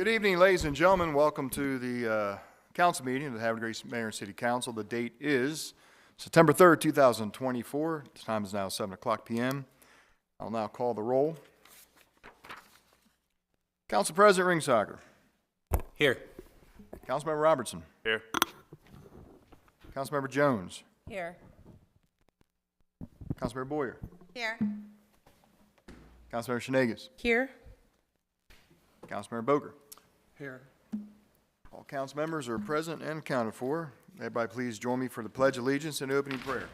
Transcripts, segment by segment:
Good evening, ladies and gentlemen. Welcome to the council meeting of the Havre Mayor and City Council. The date is September 3rd, 2024. The time is now 7 o'clock p.m. I'll now call the roll. Council President Ringsager. Here. Councilmember Robertson. Here. Councilmember Jones. Here. Councilmember Boyer. Here. Councilmember Shenagas. Here. Councilmember Boger. Here. All council members are present and accounted for. Everybody please join me for the Pledge of Allegiance and opening prayer.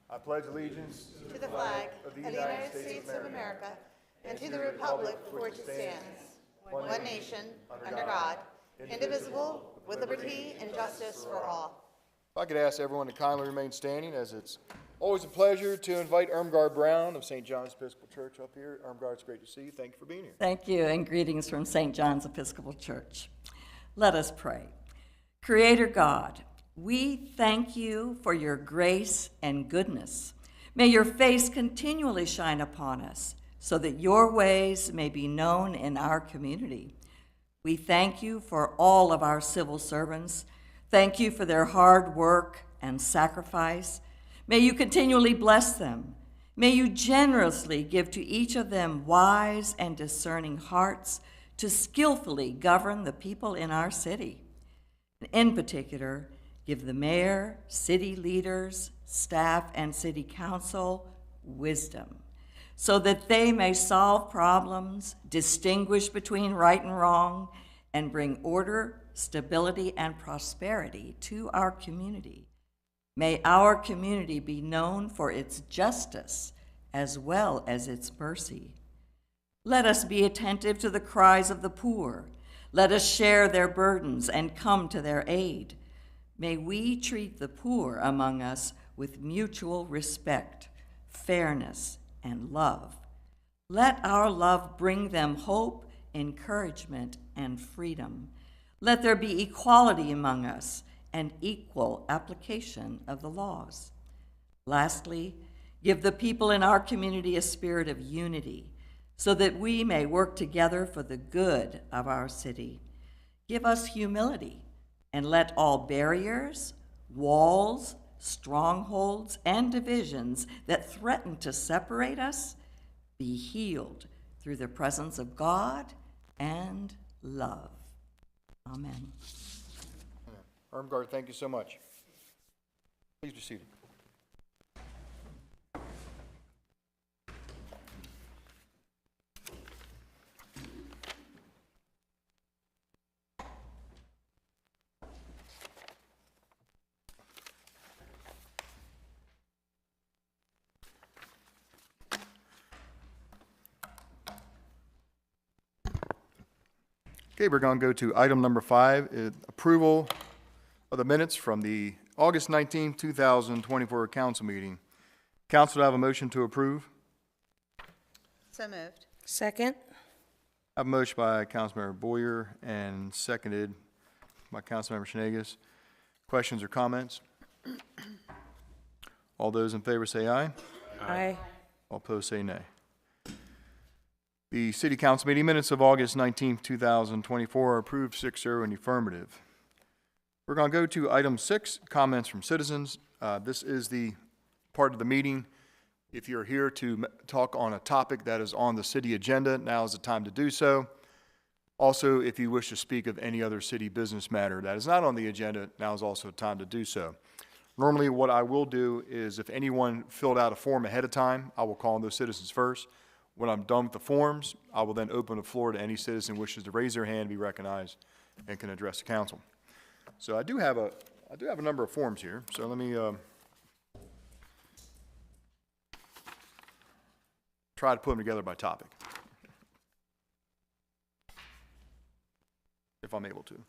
I pledge allegiance To the flag of the United States of America and to the republic for which it stands, one nation, under God, indivisible, with liberty and justice for all. If I could ask everyone to kindly remain standing, as it's always a pleasure to invite Irmgard Brown of St. John's Episcopal Church up here. Irmgard, it's great to see you. Thank you for being here. Thank you, and greetings from St. John's Episcopal Church. Let us pray. Creator God, we thank you for your grace and goodness. May your face continually shine upon us so that your ways may be known in our community. We thank you for all of our civil servants. Thank you for their hard work and sacrifice. May you continually bless them. May you generously give to each of them wise and discerning hearts to skillfully govern the people in our city. In particular, give the mayor, city leaders, staff, and city council wisdom so that they may solve problems, distinguish between right and wrong, and bring order, stability, and prosperity to our community. May our community be known for its justice as well as its mercy. Let us be attentive to the cries of the poor. Let us share their burdens and come to their aid. May we treat the poor among us with mutual respect, fairness, and love. Let our love bring them hope, encouragement, and freedom. Let there be equality among us and equal application of the laws. Lastly, give the people in our community a spirit of unity so that we may work together for the good of our city. Give us humility and let all barriers, walls, strongholds, and divisions that threaten to separate us be healed through the presence of God and love. Amen. Irmgard, thank you so much. Please be seated. Okay, we're going to go to item number 5, approval of the minutes from the August 19, 2024 council meeting. Council, do I have a motion to approve? So moved. Second. I have a motion by Councilmember Boyer and seconded by Councilmember Shenagas. Questions or comments? All those in favor say aye. Aye. All opposed say nay. The City Council meeting minutes of August 19, 2024 are approved 6-0 in the affirmative. We're going to go to item 6, comments from citizens. This is the part of the meeting. If you're here to talk on a topic that is on the city agenda, now is the time to do so. Also, if you wish to speak of any other city business matter that is not on the agenda, now is also time to do so. Normally, what I will do is if anyone filled out a form ahead of time, I will call on those citizens first. When I'm done with the forms, I will then open the floor to any citizen who wishes to raise their hand, be recognized, and can address the council. So I do have a number of forms here. So let me try to put them together by topic, if I'm able to.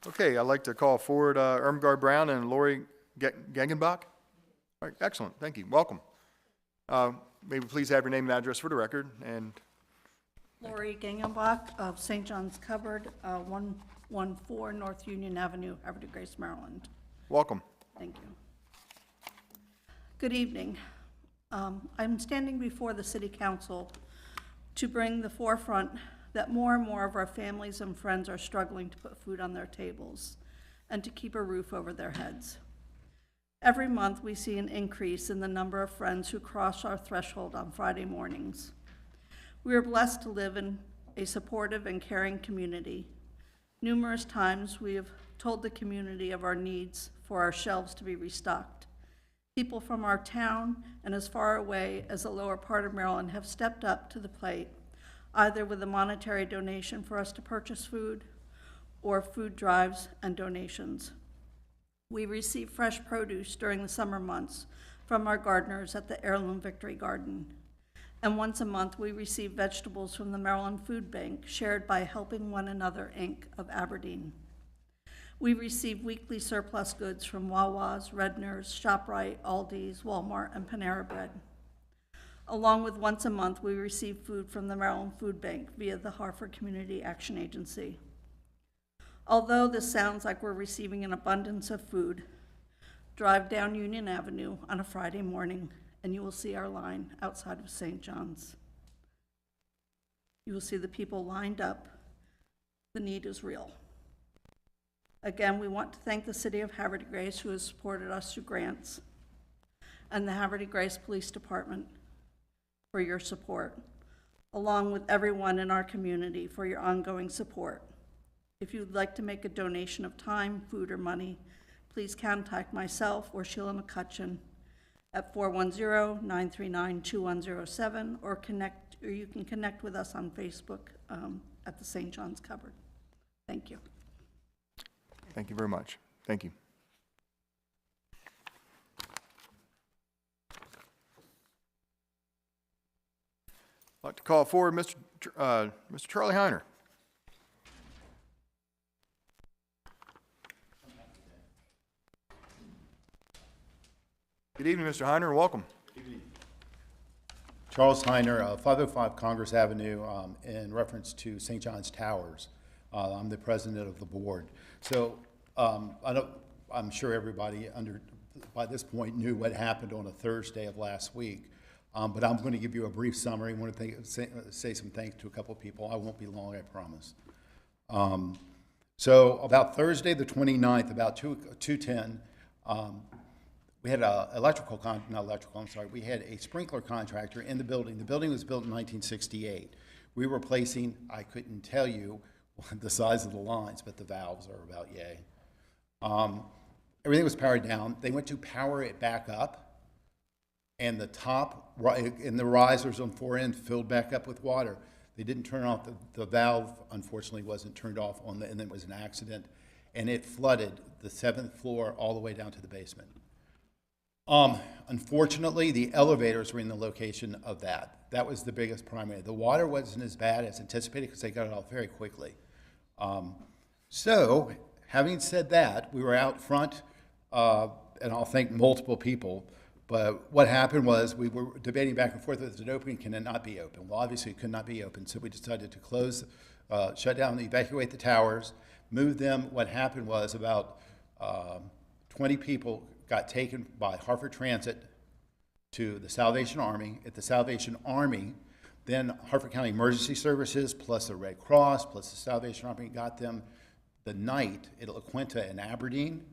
Okay, I'd like to call forward Irmgard Brown and Lori Gegenbach. All right, excellent, thank you, welcome. Maybe please have your name and address for the record, and Lori Gangenbach of St. John's Cupboard, 114 North Union Avenue, Havre de Grace, Maryland. welcome. Thank you. Good evening. I'm standing before the City Council to bring the forefront that more and more of our families and friends are struggling to put food on their tables and to keep a roof over their heads. Every month, we see an increase in the number of friends who cross our threshold on Friday mornings. We are blessed to live in a supportive and caring community. Numerous times, we have told the community of our needs for our shelves to be restocked. People from our town and as far away as the lower part of Maryland have stepped up to the plate, either with a monetary donation for us to purchase food or food drives and donations. We receive fresh produce during the summer months from our gardeners at the Heirloom Victory Garden. And once a month, we receive vegetables from the Maryland Food Bank, shared by Helping One Another, Inc. of Aberdeen. We receive weekly surplus goods from Wawa's, Redner's, ShopRite, Aldi's, Walmart, and Panera Bread. Along with once a month, we receive food from the Maryland Food Bank via the Havre Community Action Agency. Although this sounds like we're receiving an abundance of food, drive down Union Avenue on a Friday morning and you will see our line outside of St. John's. You will see the people lined up. The need is real. Again, we want to thank the City of Havre de Grace, who has supported us through grants, and the Havre de Grace Police Department for your support, along with everyone in our community for your ongoing support. If you'd like to make a donation of time, food, or money, please contact myself or Sheila McCutcheon at 410-939-2107, or you can connect with us on Facebook at the St. John's Cupboard. Thank you. Thank you very much. Thank you. I'd like to call forward Mr. Charlie Heiner. Good evening, Mr. Heiner, and welcome. Charles Heiner, 505 Congress Avenue, in reference to St. John's Towers. I'm the president of the board. So I'm sure everybody by this point knew what happened on a Thursday of last week, but I'm going to give you a brief summary. I want to say some thanks to a couple of people. I won't be long, I promise. So about Thursday the 29th, about 2:10, we had we had a sprinkler contractor in the building. The building was built in 1968. We were replacing, I couldn't tell you the size of the lines, but the valves are about yay. Everything was powered down. They went to power it back up, and the top, and the risers on 4 ends filled back up with water. They didn't turn off, the valve unfortunately wasn't turned off and then it was an accident, and it flooded the 7th floor all the way down to the basement. Unfortunately, the elevators were in the location of that. That was the biggest primary. The water wasn't as bad as anticipated because they got it off very quickly. So, having said that, we were out front, and I'll thank multiple people, but what happened was we were debating back and forth, is it open, can it not be open? Well, obviously it could not be open, so we decided to close, shut down, evacuate the towers, move them. What happened was about 20 people got taken by Hartford Transit to the Salvation Army. At the Salvation Army, then Hartford County Emergency Services, plus the Red Cross, plus the Salvation Army got them the night at La Quinta in Aberdeen,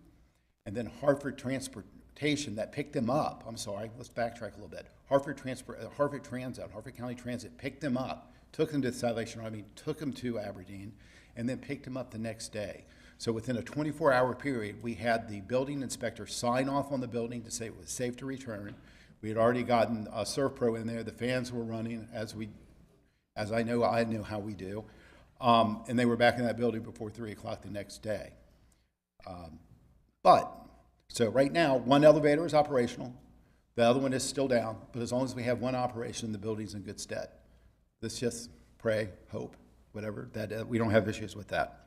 and then Hartford Transportation that picked them up. I'm sorry, let's backtrack a little bit. Hartford County Transit picked them up, took them to the Salvation Army, took them to Aberdeen, and then picked them up the next day. So within a 24-hour period, we had the building inspector sign off on the building to say it was safe to return. We had already gotten a ServPro in there. The fans were running, as I know how we do. And they were back in that building before 3 o'clock the next day. So right now, one elevator is operational. The other one is still down. But as long as we have one operation, the building's in good stead. Let's just pray, hope, whatever, that we don't have issues with that.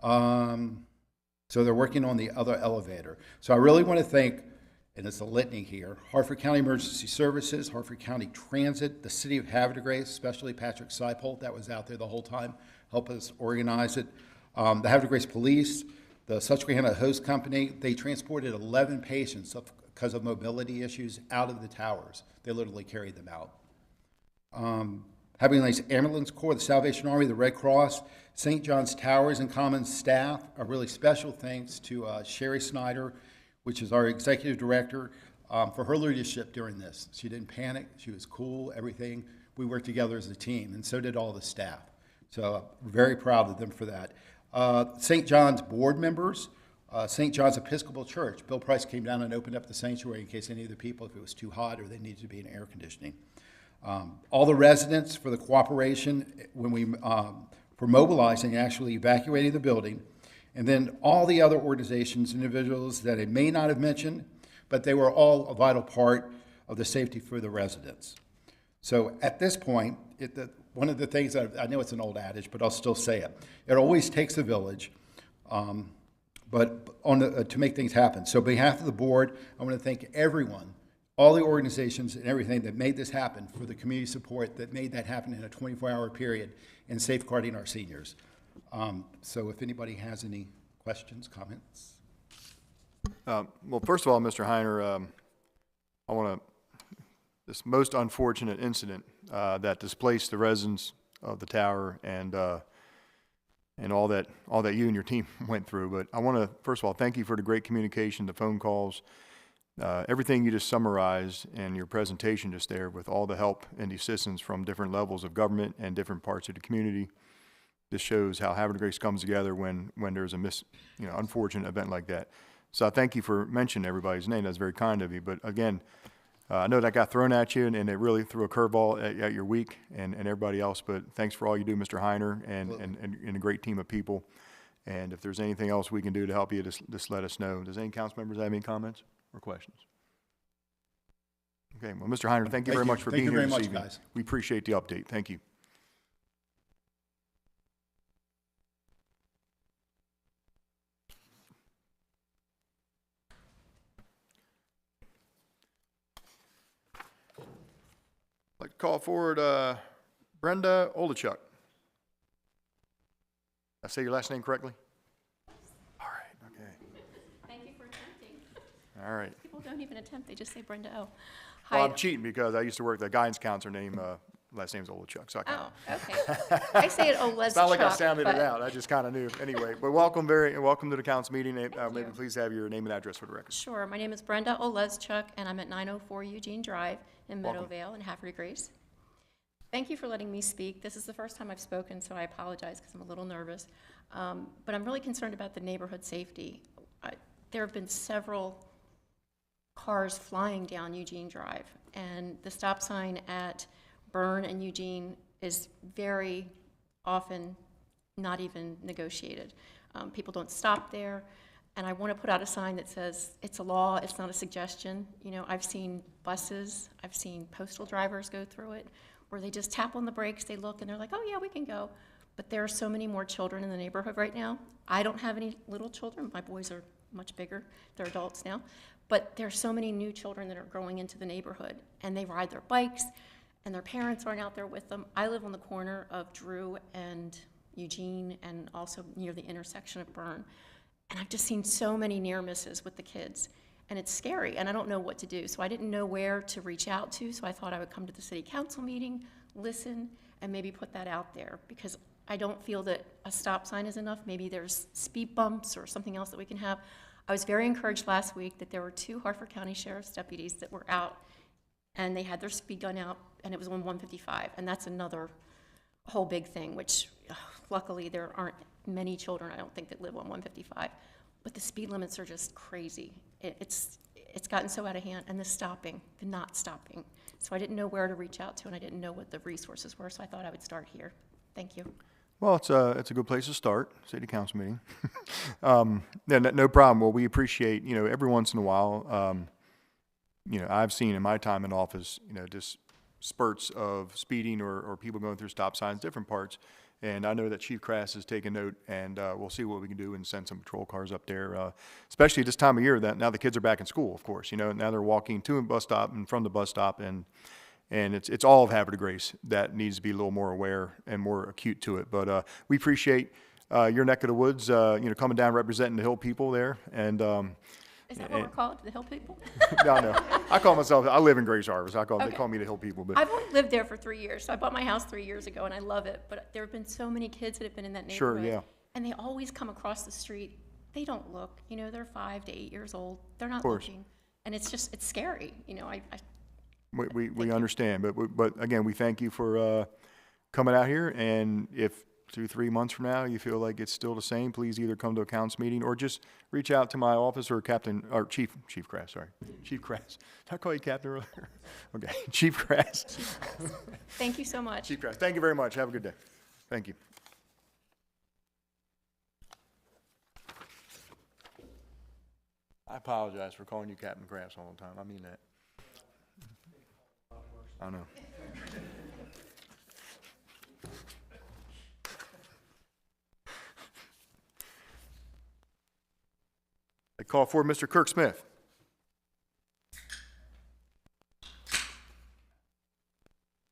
So they're working on the other elevator. So I really want to thank and it's a litany here. Harford County Emergency Services, Harford County Transit, the City of Havre, especially Patrick Seipel, that was out there the whole time, helped us organize it. The Havre Police, the Susquehanna Host Company, they transported 11 patients because of mobility issues out of the towers. They literally carried them out. Having a nice ambulance corps, the Salvation Army, the Red Cross, St. John's Towers and Commons staff, a really special thanks to Sherry Snyder, which is our executive director, for her leadership during this. She didn't panic, she was cool, everything. We worked together as a team, and so did all the staff. So we're very proud of them for that. St. John's board members, St. John's Episcopal Church. Bill Price came down and opened up the sanctuary in case any of the people, if it was too hot or they needed to be in air conditioning. All the residents for the cooperation when we, for mobilizing, actually evacuating the building, and then all the other organizations, individuals that I may not have mentioned, but they were all a vital part of the safety for the residents. So at this point, one of the things, I know it's an old adage, but I'll still say it. It always takes a village, but to make things happen. So on behalf of the board, I want to thank everyone, all the organizations and everything that made this happen, for the community support that made that happen in a 24-hour period and safeguarding our seniors. So if anybody has any questions, comments? Well, first of all, Mr. Heiner, I want to, this most unfortunate incident that displaced the residents of the tower and all that you and your team went through. But I want to, first of all, thank you for the great communication, the phone calls, everything you just summarized in your presentation just there, with all the help and the assistance from different levels of government and different parts of the community. This shows how Havre Grace comes together when there's a unfortunate event like that. So I thank you for mentioning everybody's name. That's very kind of you. But again, I know that got thrown at you, and it really threw a curveball at your week and everybody else. But thanks for all you do, Mr. Heiner, and a great team of people. And if there's anything else we can do to help you, just let us know. Does any council members have any comments or questions? Okay, well, Mr. Heiner, thank you very much for being here this evening. Guys. We appreciate the update. Thank you. I'd like to call forward Brenda Olachuk. Did I say your last name correctly? All right, okay. Thank you for attempting. All right. People don't even attempt, they just say Brenda O. Well, I'm cheating because I used to work, the guidance counselor name, last name's Olachuk. So Oh, okay. I say it Olez it's not like I Chuck, sounded but it out. I just kind of knew. Anyway, but welcome to the council meeting. Maybe please have your name and address for the record. Sure, my name is Brenda Olezchuk, and I'm at 904 Eugene Drive in Welcome. Meadowvale in Havre de Grace. Thank you for letting me speak. This is the first time I've spoken, so I apologize because I'm a little nervous. But I'm really concerned about the neighborhood safety. There have been several cars flying down Eugene Drive, and the stop sign at Byrne and Eugene is very often not even negotiated. People don't stop there, and I want to put out a sign that says it's a law, it's not a suggestion. You know, I've seen buses, I've seen postal drivers go through it, where they just tap on the brakes, they look, and they're like, oh yeah, we can go. But there are so many more children in the neighborhood right now. I don't have any little children. My boys are much bigger. They're adults now. But there are so many new children that are growing into the neighborhood, and they ride their bikes, and their parents aren't out there with them. I live on the corner of Drew and Eugene, and also near the intersection of Byrne. And I've just seen so many near misses with the kids, and it's scary, and I don't know what to do. So I didn't know where to reach out to, so I thought I would come to the city council meeting, listen, and maybe put that out there, because I don't feel that a stop sign is enough. Maybe there's speed bumps or something else that we can have. I was very encouraged last week that there were 2 Harford County Sheriff's deputies that were out, and they had their speed gun out, and it was on 155, and that's another whole big thing, which luckily there aren't many children, I don't think, that live on 155, but the speed limits are just crazy. It's gotten so out of hand, and the not stopping. So I didn't know where to reach out to, and I didn't know what the resources were, so I thought I would start here. Thank you. Well, it's a good place to start, city council meeting. No problem. Well, we appreciate, every once in a while, I've seen in my time in office, just spurts of speeding or people going through stop signs, different parts. And I know that Chief Crass has taken note, and we'll see what we can do and send some patrol cars up there, especially this time of year that now the kids are back in school, of course. You know, now they're walking to a bus stop and from the bus stop, and it's all of Havre de Grace that needs to be a little more aware and more acute to it. But we appreciate your neck of the woods, coming down representing the Hill people there, and Is that what we're called, the Hill people? no, I call myself. I live in Grace Harvest. They Okay. call me the Hill people, but I've only lived there for 3 years, so I bought my house 3 years ago, and I love it. But there have been so many kids that have been in that Sure, neighborhood. yeah. And they always come across the street. They don't look. You know, they're 5 to 8 years old. They're not course. looking. And it's scary. You know, we understand. But again, we thank you for coming out here. And if 2-3 months from now you feel like it's still the same, please either come to a council meeting or just reach out to my office or Chief Crass. Sorry, Chief Crass. Did I call you Captain earlier? Okay, Chief Crass. thank you so much. Chief Crass. Thank you very much. Have a good day. Thank you. I apologize for calling you Captain Crass all the time. I mean that. I know. I call for Mr. Kirk Smith.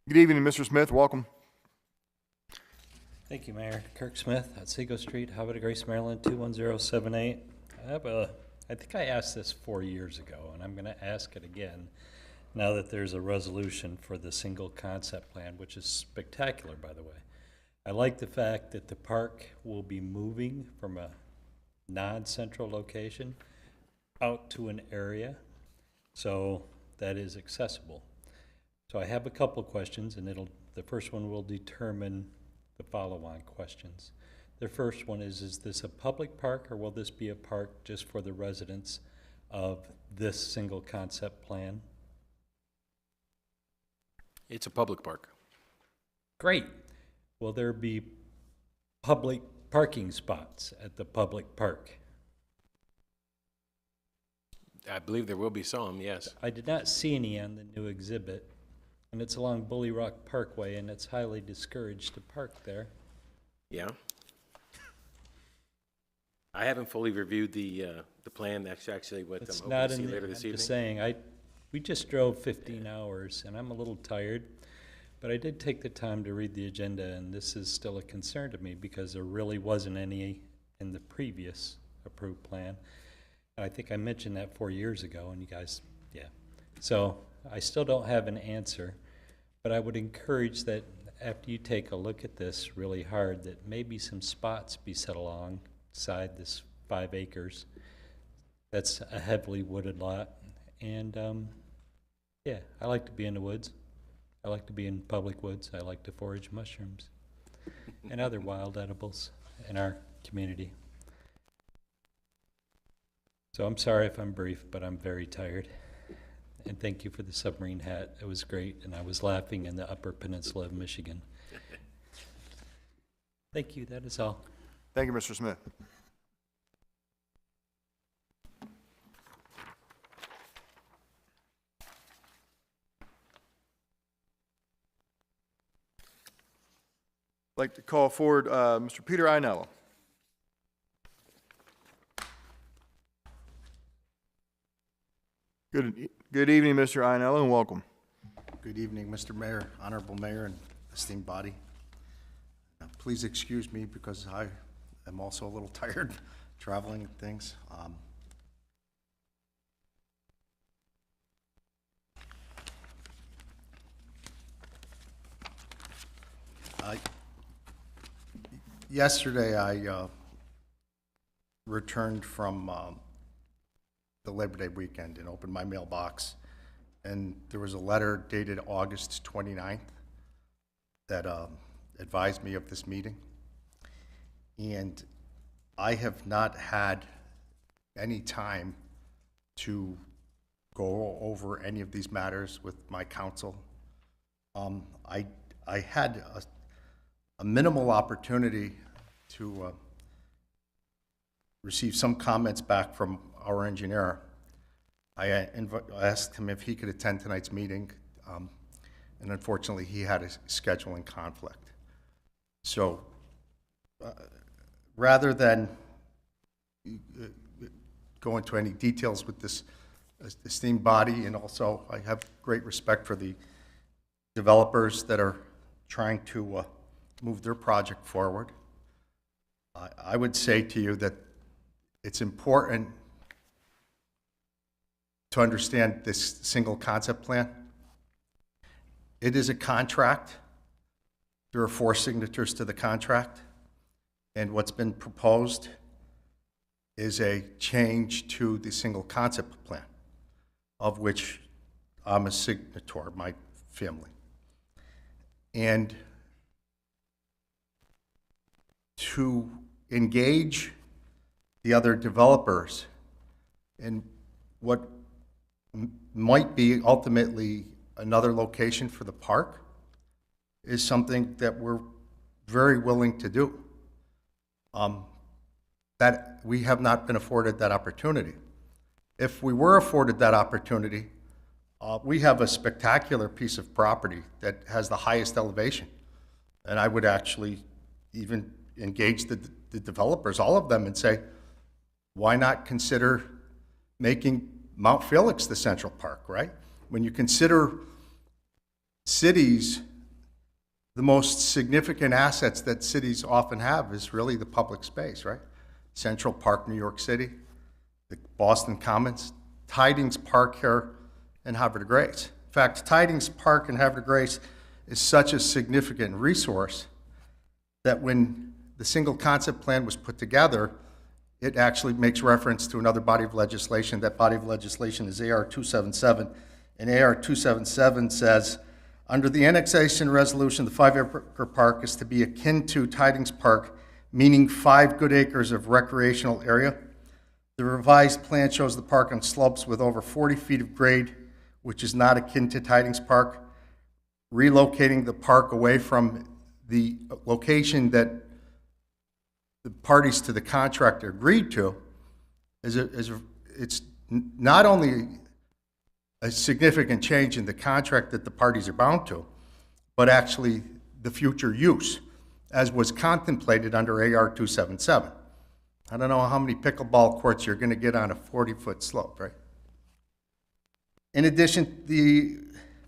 Good evening, Mr. Smith. Welcome. Thank you, Mayor. Kirk Smith at Seago Street, Havre de Grace, Maryland, 21078. I think I asked this 4 years ago, and I'm going to ask it again now that there's a resolution for the single concept plan, which is spectacular, by the way. I like the fact that the park will be moving from a non-central location out to an area so that is accessible. So I have a couple of questions, and the first one will determine the follow-on questions. The first one is this a public park, or will this be a park just for the residents of this single concept plan? It's a public park. Great. Will there be public parking spots at the public park? I believe there will be some, yes. I did not see any on the new exhibit, and it's along Bully Rock Parkway, and it's highly discouraged to park there. Yeah. I haven't fully reviewed the plan. That's actually what It's I'm not hoping to in see the, later I'm this just evening. saying, we just drove 15 hours, and I'm a little tired, but I did take the time to read the agenda, and this is still a concern to me because there really wasn't any in the previous approved plan. And I think I mentioned that 4 years ago, and you guys, yeah. So I still don't have an answer, but I would encourage that after you take a look at this really hard, that maybe some spots be set alongside this 5 acres. That's a heavily wooded lot. And yeah, I like to be in the woods. I like to be in public woods. I like to forage mushrooms and other wild edibles in our community. So I'm sorry if I'm brief, but I'm very tired. And thank you for the submarine hat. It was great, and I was laughing in the Upper Peninsula of Michigan. Thank you. That is all. Thank you, Mr. Smith. I'd like to call forward Mr. Peter Ainello. Good evening, Mr. Ainello, and welcome. Good evening, Mr. Mayor, Honorable Mayor, and esteemed body. Please excuse me because I am also a little tired traveling and things. Yesterday, I returned from the Labor Day weekend and opened my mailbox, and there was a letter dated August 29th that advised me of this meeting. And I have not had any time to go over any of these matters with my counsel. I had a minimal opportunity to receive some comments back from our engineer. I asked him if he could attend tonight's meeting and unfortunately, he had a scheduling conflict. So rather than go into any details with this esteemed body, and also I have great respect for the developers that are trying to move their project forward, I would say to you that it's important to understand this single concept plan. It is a contract. There are 4 signatures to the contract, and what's been proposed is a change to the single concept plan, of which I'm a signator, my family. And to engage the other developers in what might be ultimately another location for the park is something that we're very willing to do. That we have not been afforded that opportunity. If we were afforded that opportunity, we have a spectacular piece of property that has the highest elevation. And I would actually even engage the developers, all of them, and say, why not consider making Mount Felix the Central Park, right? When you consider cities, the most significant assets that cities often have is really the public space, right? Central Park, New York City, the Boston Commons, Tidings Park here in Havre de Grace. In fact, Tidings Park in Havre de Grace is such a significant resource that when the single concept plan was put together, it actually makes reference to another body of legislation. That body of legislation is AR 277. And AR 277 says, under the annexation resolution, the 5-acre park is to be akin to Tidings Park, meaning 5 good acres of recreational area. The revised plan shows the park on slopes with over 40 feet of grade, which is not akin to Tidings Park. Relocating the park away from the location that the parties to the contract agreed to it's not only a significant change in the contract that the parties are bound to, but actually the future use, as was contemplated under AR 277. I don't know how many pickleball courts you're going to get on a 40-foot slope, right? In addition, the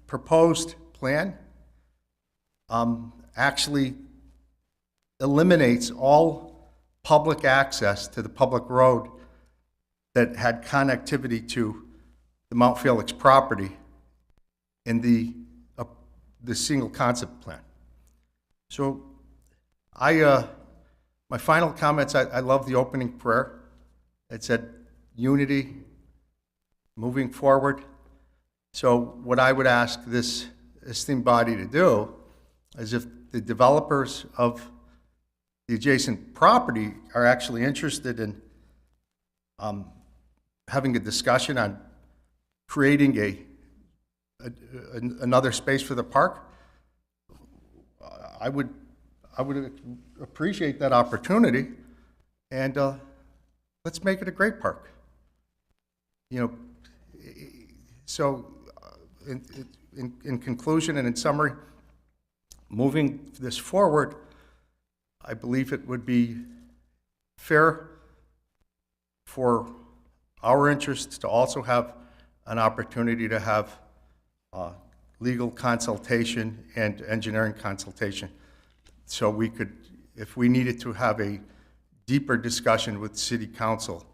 proposed plan actually eliminates all public access to the public road that had connectivity to the Mount Felix property in the single concept plan. So my final comments, I love the opening prayer. It said unity, moving forward. So what I would ask this esteemed body to do is, if the developers of the adjacent property are actually interested in having a discussion on creating another space for the park, I would appreciate that opportunity, and let's make it a great park. You know, so in conclusion and in summary, moving this forward, I believe it would be fair for our interests to also have an opportunity to have legal consultation and engineering consultation, so we could, if we needed to have a deeper discussion with City Council,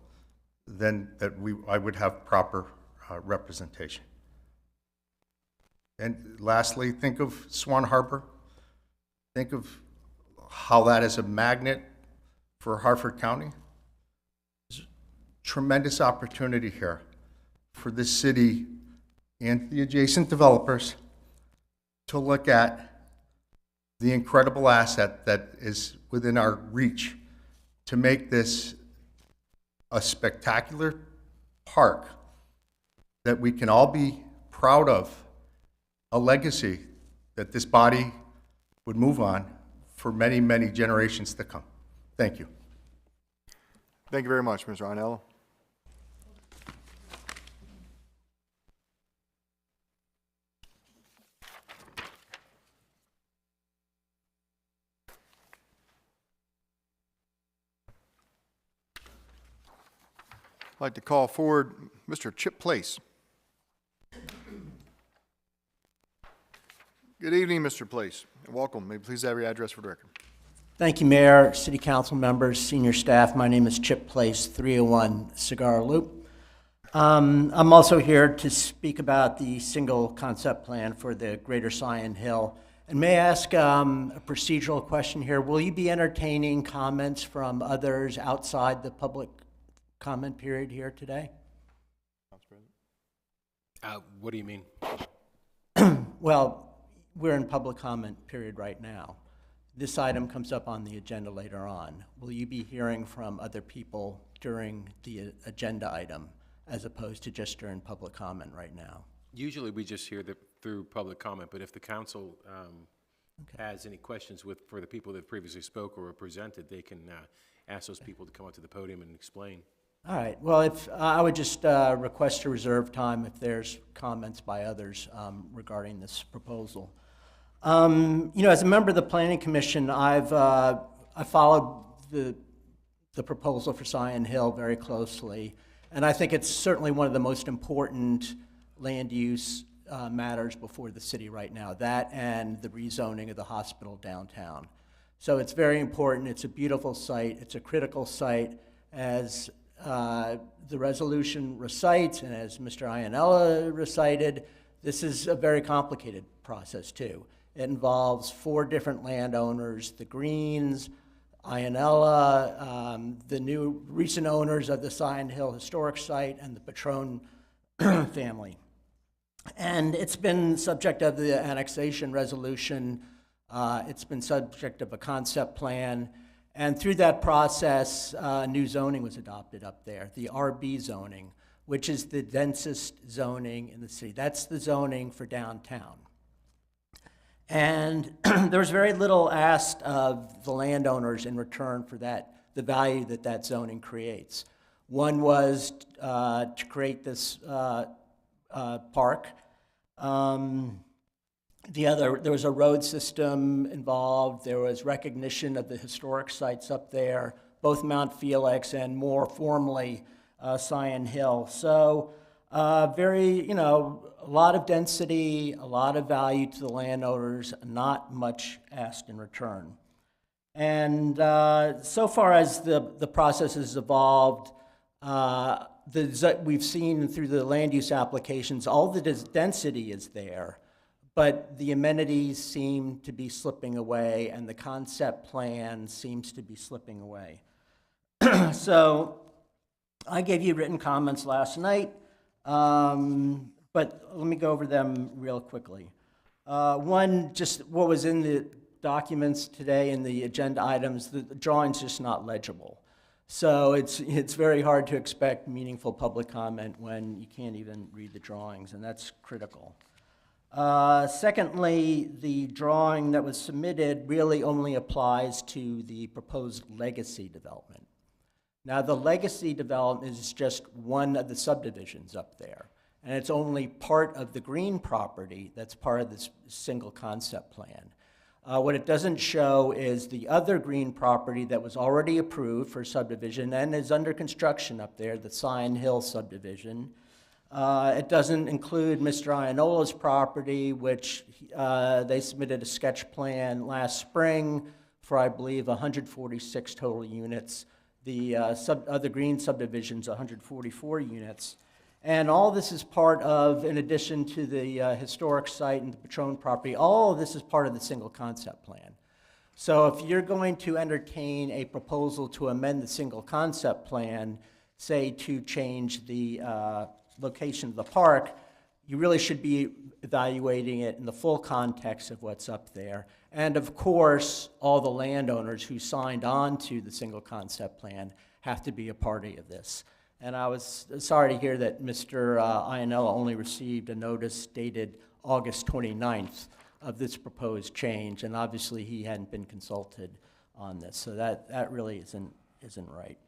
then I would have proper representation. And lastly, think of Swan Harbor. Think of how that is a magnet for Hartford County. There's a tremendous opportunity here for this city and the adjacent developers to look at the incredible asset that is within our reach to make this a spectacular park that we can all be proud of, a legacy that this body would move on for many, many generations to come. Thank you. Thank you very much, Mr. Arnello. I'd like to call forward Mr. Chip Place. Good evening, Mr. Place, and welcome. May you please have your address for the record. Thank you, Mayor, City Council members, senior staff. My name is Chip Place, 301 Cigar Loop. I'm also here to speak about the single concept plan for the Greater Scion Hill. And may I ask a procedural question here? Will you be entertaining comments from others outside the public comment period here today? What do you mean? Well, we're in public comment period right now. This item comes up on the agenda later on. Will you be hearing from other people during the agenda item as opposed to just during public comment right now? Usually we just hear through public comment, but if the council has any questions for the people that previously spoke or were presented, they can ask those people to come up to the podium and explain. All right. Well, if I would just request to reserve time if there's comments by others regarding this proposal. You know, as a member of the Planning Commission, I followed the proposal for Scion Hill very closely, and I think it's certainly one of the most important land use matters before the city right now, that and the rezoning of the hospital downtown. So it's very important. It's a beautiful site. It's a critical site, as the resolution recites, and as Mr. Iannella recited. This is a very complicated process, too. It involves 4 different landowners: the Greens, Iannella, the new recent owners of the Scion Hill Historic Site, and the Patron family. And it's been subject of the annexation resolution. It's been subject of a concept plan. And through that process, new zoning was adopted up there, the RB zoning, which is the densest zoning in the city. That's the zoning for downtown. And there was very little asked of the landowners in return for that, the value that that zoning creates. One was to create this park. The other, there was a road system involved. There was recognition of the historic sites up there, both Mount Felix and more formally Scion Hill. So very, you know, a lot of density, a lot of value to the landowners, not much asked in return. And so far as the process has evolved, we've seen through the land use applications, all the density is there, but the amenities seem to be slipping away, and the concept plan seems to be slipping away. So I gave you written comments last night, but let me go over them real quickly. One, just what was in the documents today in the agenda items, the drawing's just not legible. So it's very hard to expect meaningful public comment when you can't even read the drawings, and that's critical. Secondly, the drawing that was submitted really only applies to the proposed legacy development. Now, the legacy development is just one of the subdivisions up there, and it's only part of the green property that's part of this single concept plan. What it doesn't show is the other green property that was already approved for subdivision and is under construction up there, the Scion Hill subdivision. It doesn't include Mr. Iannolla's property, which they submitted a sketch plan last spring for, I believe, 146 total units. The other green subdivision's 144 units. And all this is part of, in addition to the historic site and the Patron property, all of this is part of the single concept plan. So if you're going to entertain a proposal to amend the single concept plan, say to change the location of the park, you really should be evaluating it in the full context of what's up there. And of course, all the landowners who signed on to the single concept plan have to be a party of this. And I was sorry to hear that Mr. Iannella only received a notice dated August 29th of this proposed change, and obviously he hadn't been consulted on this, so that really isn't right.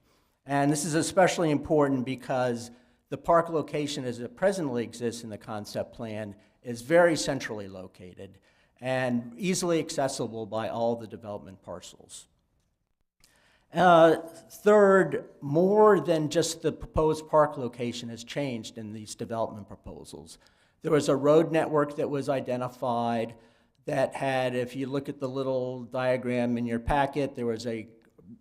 And this is especially important because the park location as it presently exists in the concept plan is very centrally located and easily accessible by all the development parcels. Third, more than just the proposed park location has changed in these development proposals. There was a road network that was identified that had, if you look at the little diagram in your packet, there was a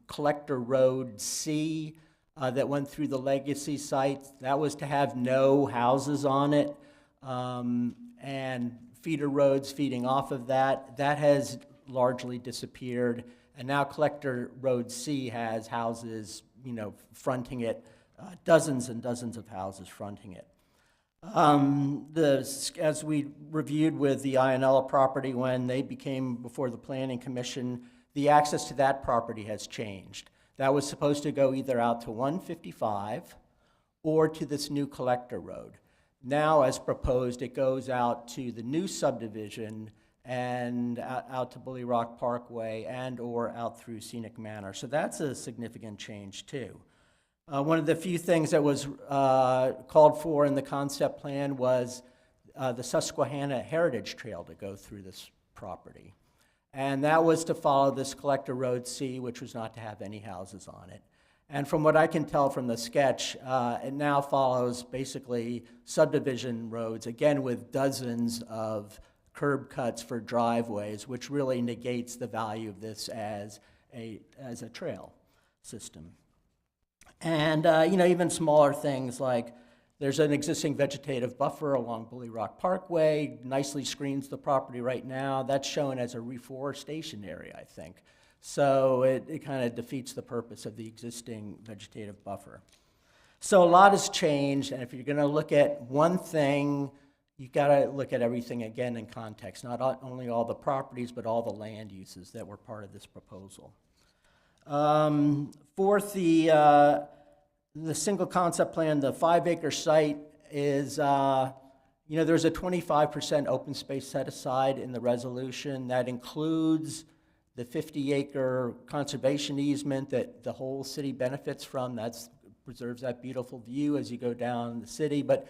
collector road C that went through the legacy site. That was to have no houses on it, and feeder roads feeding off of that. That has largely disappeared, and now collector road C has houses, fronting it, dozens and dozens of houses fronting it. As we reviewed with the Ionella property when they became before the Planning Commission, the access to that property has changed. That was supposed to go either out to 155 or to this new collector road. Now, as proposed, it goes out to the new subdivision and out to Bully Rock Parkway and or out through Scenic Manor. So that's a significant change too. One of the few things that was called for in the concept plan was the Susquehanna Heritage Trail to go through this property. And that was to follow this collector road C, which was not to have any houses on it. And from what I can tell from the sketch, it now follows basically subdivision roads, again with dozens of curb cuts for driveways, which really negates the value of this as a trail system. And even smaller things like there's an existing vegetative buffer along Bully Rock Parkway, nicely screens the property right now. That's shown as a reforestation area, I think. So it kind of defeats the purpose of the existing vegetative buffer. So a lot has changed, and if you're going to look at one thing, you've got to look at everything again in context, not only all the properties, but all the land uses that were part of this proposal. Fourth, the single concept plan, the 5-acre site is, there's a 25% open space set aside in the resolution. That includes the 50-acre conservation easement that the whole city benefits from. That preserves that beautiful view as you go down the city. But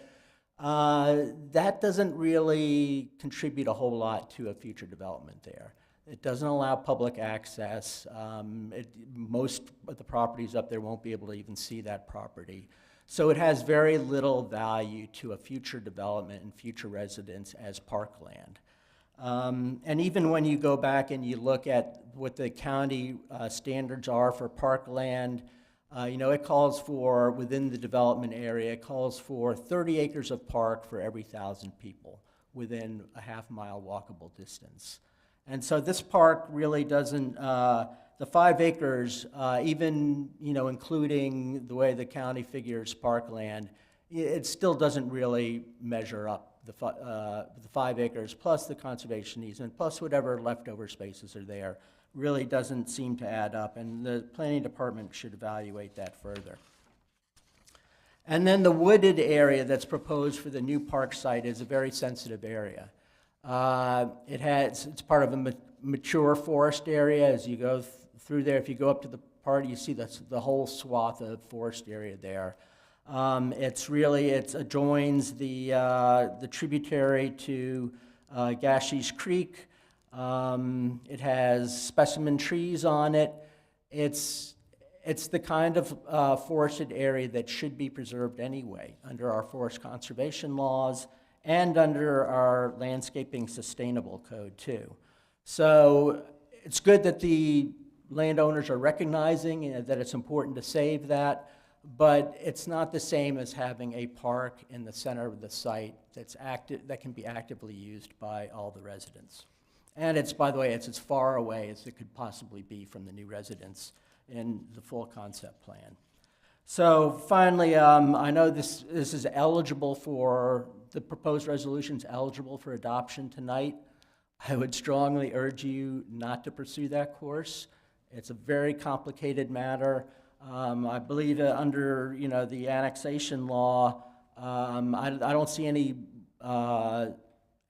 that doesn't really contribute a whole lot to a future development there. It doesn't allow public access. Most of the properties up there won't be able to even see that property. So it has very little value to a future development and future residents as parkland. And even when you go back and you look at what the county standards are for parkland, it calls for, within the development area, it calls for 30 acres of park for every 1,000 people within a half-mile walkable distance. And so this park really doesn't, the 5 acres, even, including the way the county figures parkland, it still doesn't really measure up. The 5 acres plus the conservation easement plus whatever leftover spaces are there really doesn't seem to add up, and the planning department should evaluate that further. And then the wooded area that's proposed for the new park site is a very sensitive area. It's part of a mature forest area. As you go through there, if you go up to the part, you see the whole swath of forest area there. It adjoins the tributary to Gashies Creek. It has specimen trees on it. It's the kind of forested area that should be preserved anyway under our forest conservation laws and under our landscaping sustainable code too. So it's good that the landowners are recognizing that it's important to save that, but it's not the same as having a park in the center of the site that can be actively used by all the residents. And by the way, it's as far away as it could possibly be from the new residents in the full concept plan. So finally, I know this is eligible for, the proposed resolution is eligible for adoption tonight. I would strongly urge you not to pursue that course. It's a very complicated matter. I believe under the annexation law, I don't see any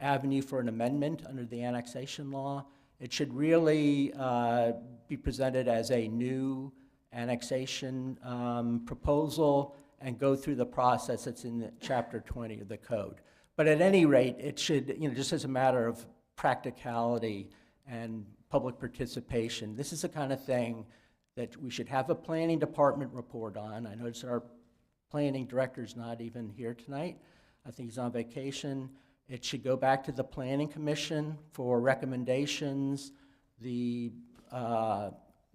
avenue for an amendment under the annexation law. It should really be presented as a new annexation proposal and go through the process that's in Chapter 20 of the code. But at any rate, it should, just as a matter of practicality and public participation, this is the kind of thing that we should have a planning department report on. I notice our planning director's not even here tonight. I think he's on vacation. It should go back to the planning commission for recommendations. The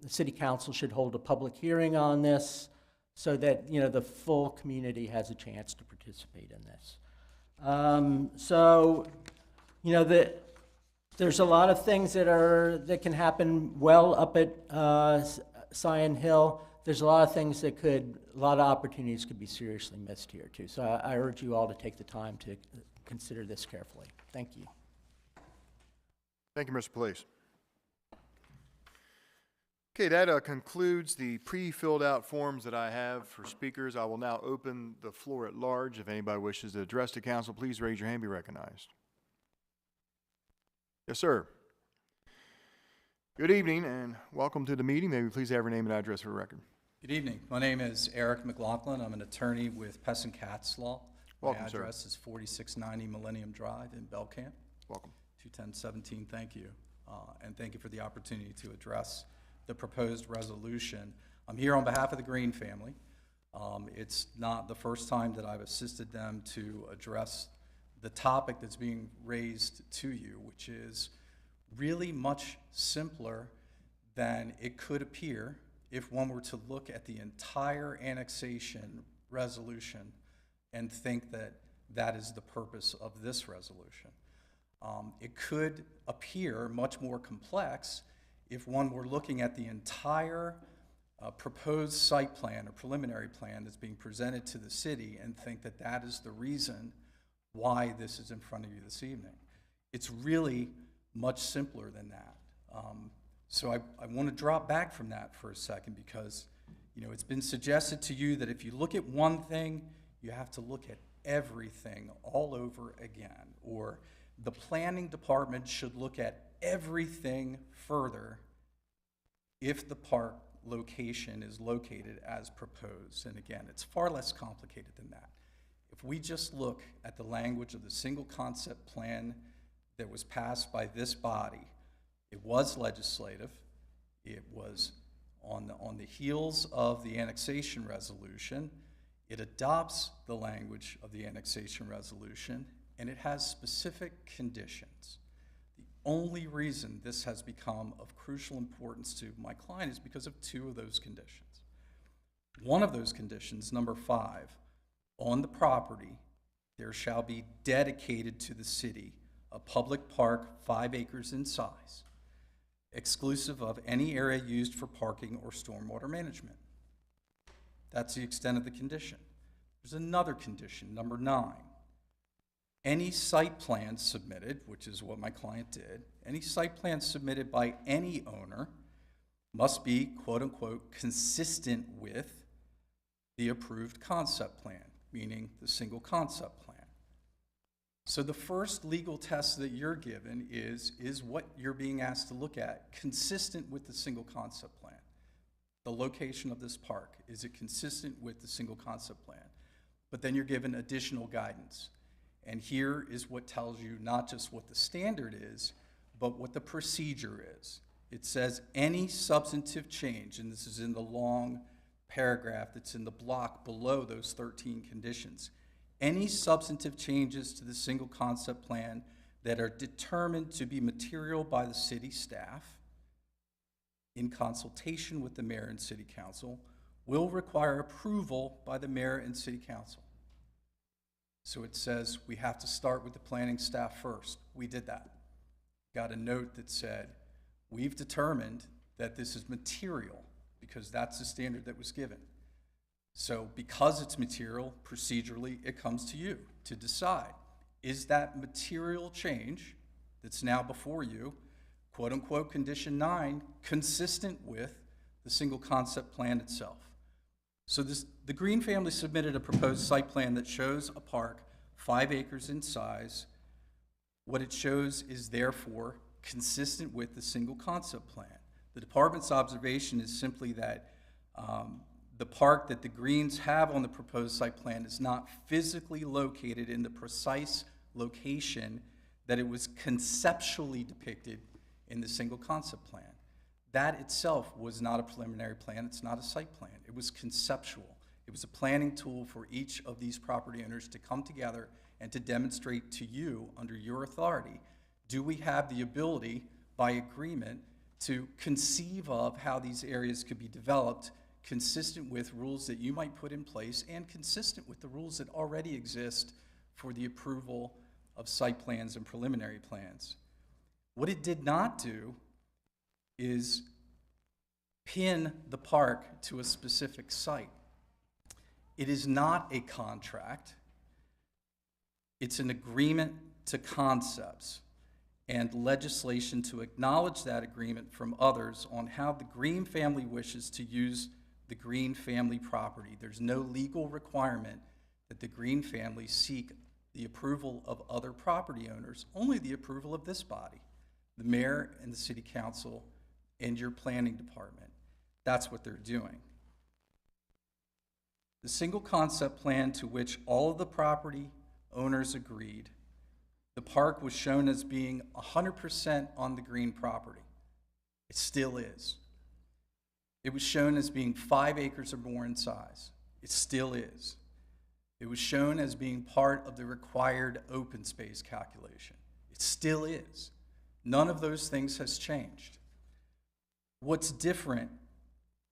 city council should hold a public hearing on this so that, you know, the full community has a chance to participate in this. So, you know, there's a lot of things that can happen well up at Scion Hill. There's a lot of things a lot of opportunities could be seriously missed here too. So I urge you all to take the time to consider this carefully. Thank you. Thank you, Mr. Police. Okay, that concludes the pre-filled out forms that I have for speakers. I will now open the floor at large. If anybody wishes to address the council, please raise your hand and be recognized. Yes, sir. Good evening and welcome to the meeting. May we please have your name and address for the record. Good evening. My name is Eric McLaughlin. I'm an attorney with Pest and Cats Law. Welcome, My sir. address is 4690 Millennium Drive in Belcamp. Welcome. 21017. Thank you. And thank you for the opportunity to address the proposed resolution. I'm here on behalf of the Green family. It's not the first time that I've assisted them to address the topic that's being raised to you, which is really much simpler than it could appear if one were to look at the entire annexation resolution and think that that is the purpose of this resolution. It could appear much more complex if one were looking at the entire proposed site plan or preliminary plan that's being presented to the city and think that that is the reason why this is in front of you this evening. It's really much simpler than that. So I want to drop back from that for a second because, you know, it's been suggested to you that if you look at one thing, you have to look at everything all over again, or the planning department should look at everything further if the park location is located as proposed. And again, it's far less complicated than that. If we just look at the language of the single concept plan that was passed by this body, it was legislative. It was on the heels of the annexation resolution. It adopts the language of the annexation resolution, and it has specific conditions. The only reason this has become of crucial importance to my client is because of two of those conditions. One of those conditions, number 5, on the property, there shall be dedicated to the city a public park 5 acres in size, exclusive of any area used for parking or stormwater management. That's the extent of the condition. There's another condition, number 9. Any site plan submitted, which is what my client did, any site plan submitted by any owner must be, quote unquote, consistent with the approved concept plan, meaning the single concept plan. So the first legal test that you're given is what you're being asked to look at consistent with the single concept plan? The location of this park, is it consistent with the single concept plan? But then you're given additional guidance. And here is what tells you not just what the standard is, but what the procedure is. It says any substantive change, and this is in the long paragraph that's in the block below those 13 conditions. Any substantive changes to the single concept plan that are determined to be material by the city staff in consultation with the mayor and city council will require approval by the mayor and city council. So it says we have to start with the planning staff first. We did that. Got a note that said, we've determined that this is material because that's the standard that was given. So because it's material, procedurally, it comes to you to decide, is that material change that's now before you, quote unquote, condition 9, consistent with the single concept plan itself? So the Green family submitted a proposed site plan that shows a park 5 acres in size. What it shows is therefore consistent with the single concept plan. The department's observation is simply that the park that the Greens have on the proposed site plan is not physically located in the precise location that it was conceptually depicted in the single concept plan. That itself was not a preliminary plan, it's not a site plan. It was conceptual. It was a planning tool for each of these property owners to come together and to demonstrate to you, under your authority, do we have the ability, by agreement, to conceive of how these areas could be developed consistent with rules that you might put in place and consistent with the rules that already exist for the approval of site plans and preliminary plans. What it did not do is pin the park to a specific site. It is not a contract. It's an agreement to concepts and legislation to acknowledge that agreement from others on how the Green family wishes to use the Green family property. There's no legal requirement that the Green family seek the approval of other property owners, only the approval of this body, the mayor and the city council and your planning department. That's what they're doing. The single concept plan to which all of the property owners agreed, the park was shown as being 100% on the Green property. It still is. It was shown as being 5 acres or more in size. It still is. It was shown as being part of the required open space calculation. It still is. None of those things has changed. What's different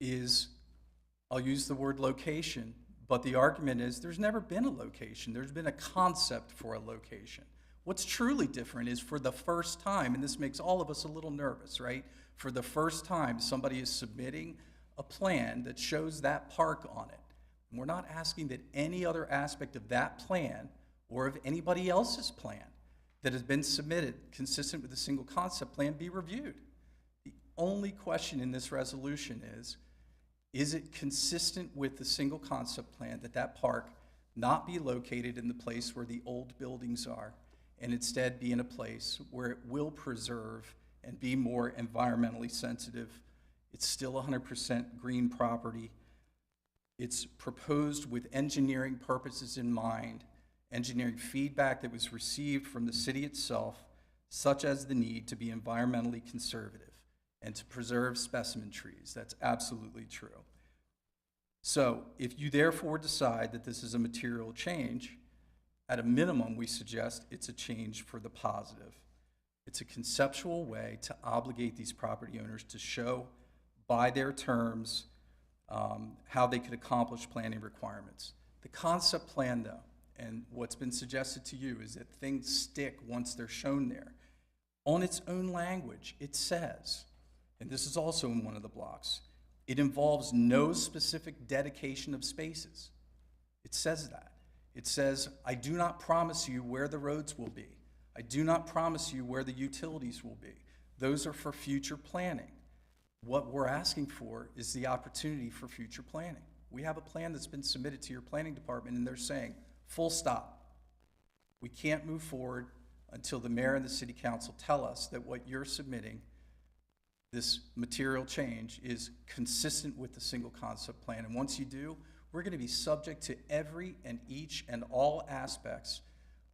is, I'll use the word location, but the argument is there's never been a location. There's been a concept for a location. What's truly different is, for the first time, and this makes all of us a little nervous, right? For the first time, somebody is submitting a plan that shows that park on it. And we're not asking that any other aspect of that plan or of anybody else's plan that has been submitted consistent with the single concept plan be reviewed. The only question in this resolution is it consistent with the single concept plan that that park not be located in the place where the old buildings are, and instead be in a place where it will preserve and be more environmentally sensitive? It's still 100% green property. It's proposed with engineering purposes in mind, engineering feedback that was received from the city itself, such as the need to be environmentally conservative and to preserve specimen trees. That's absolutely true. So if you therefore decide that this is a material change, at a minimum, we suggest it's a change for the positive. It's a conceptual way to obligate these property owners to show by their terms how they could accomplish planning requirements. The concept plan, though, and what's been suggested to you, is that things stick once they're shown there. On its own language, it says, and this is also in one of the blocks, it involves no specific dedication of spaces. It says that. It says, I do not promise you where the roads will be. I do not promise you where the utilities will be. Those are for future planning. What we're asking for is the opportunity for future planning. We have a plan that's been submitted to your planning department, and they're saying, full stop. We can't move forward until the mayor and the city council tell us that what you're submitting, this material change, is consistent with the single concept plan. And once you do, we're going to be subject to every and each and all aspects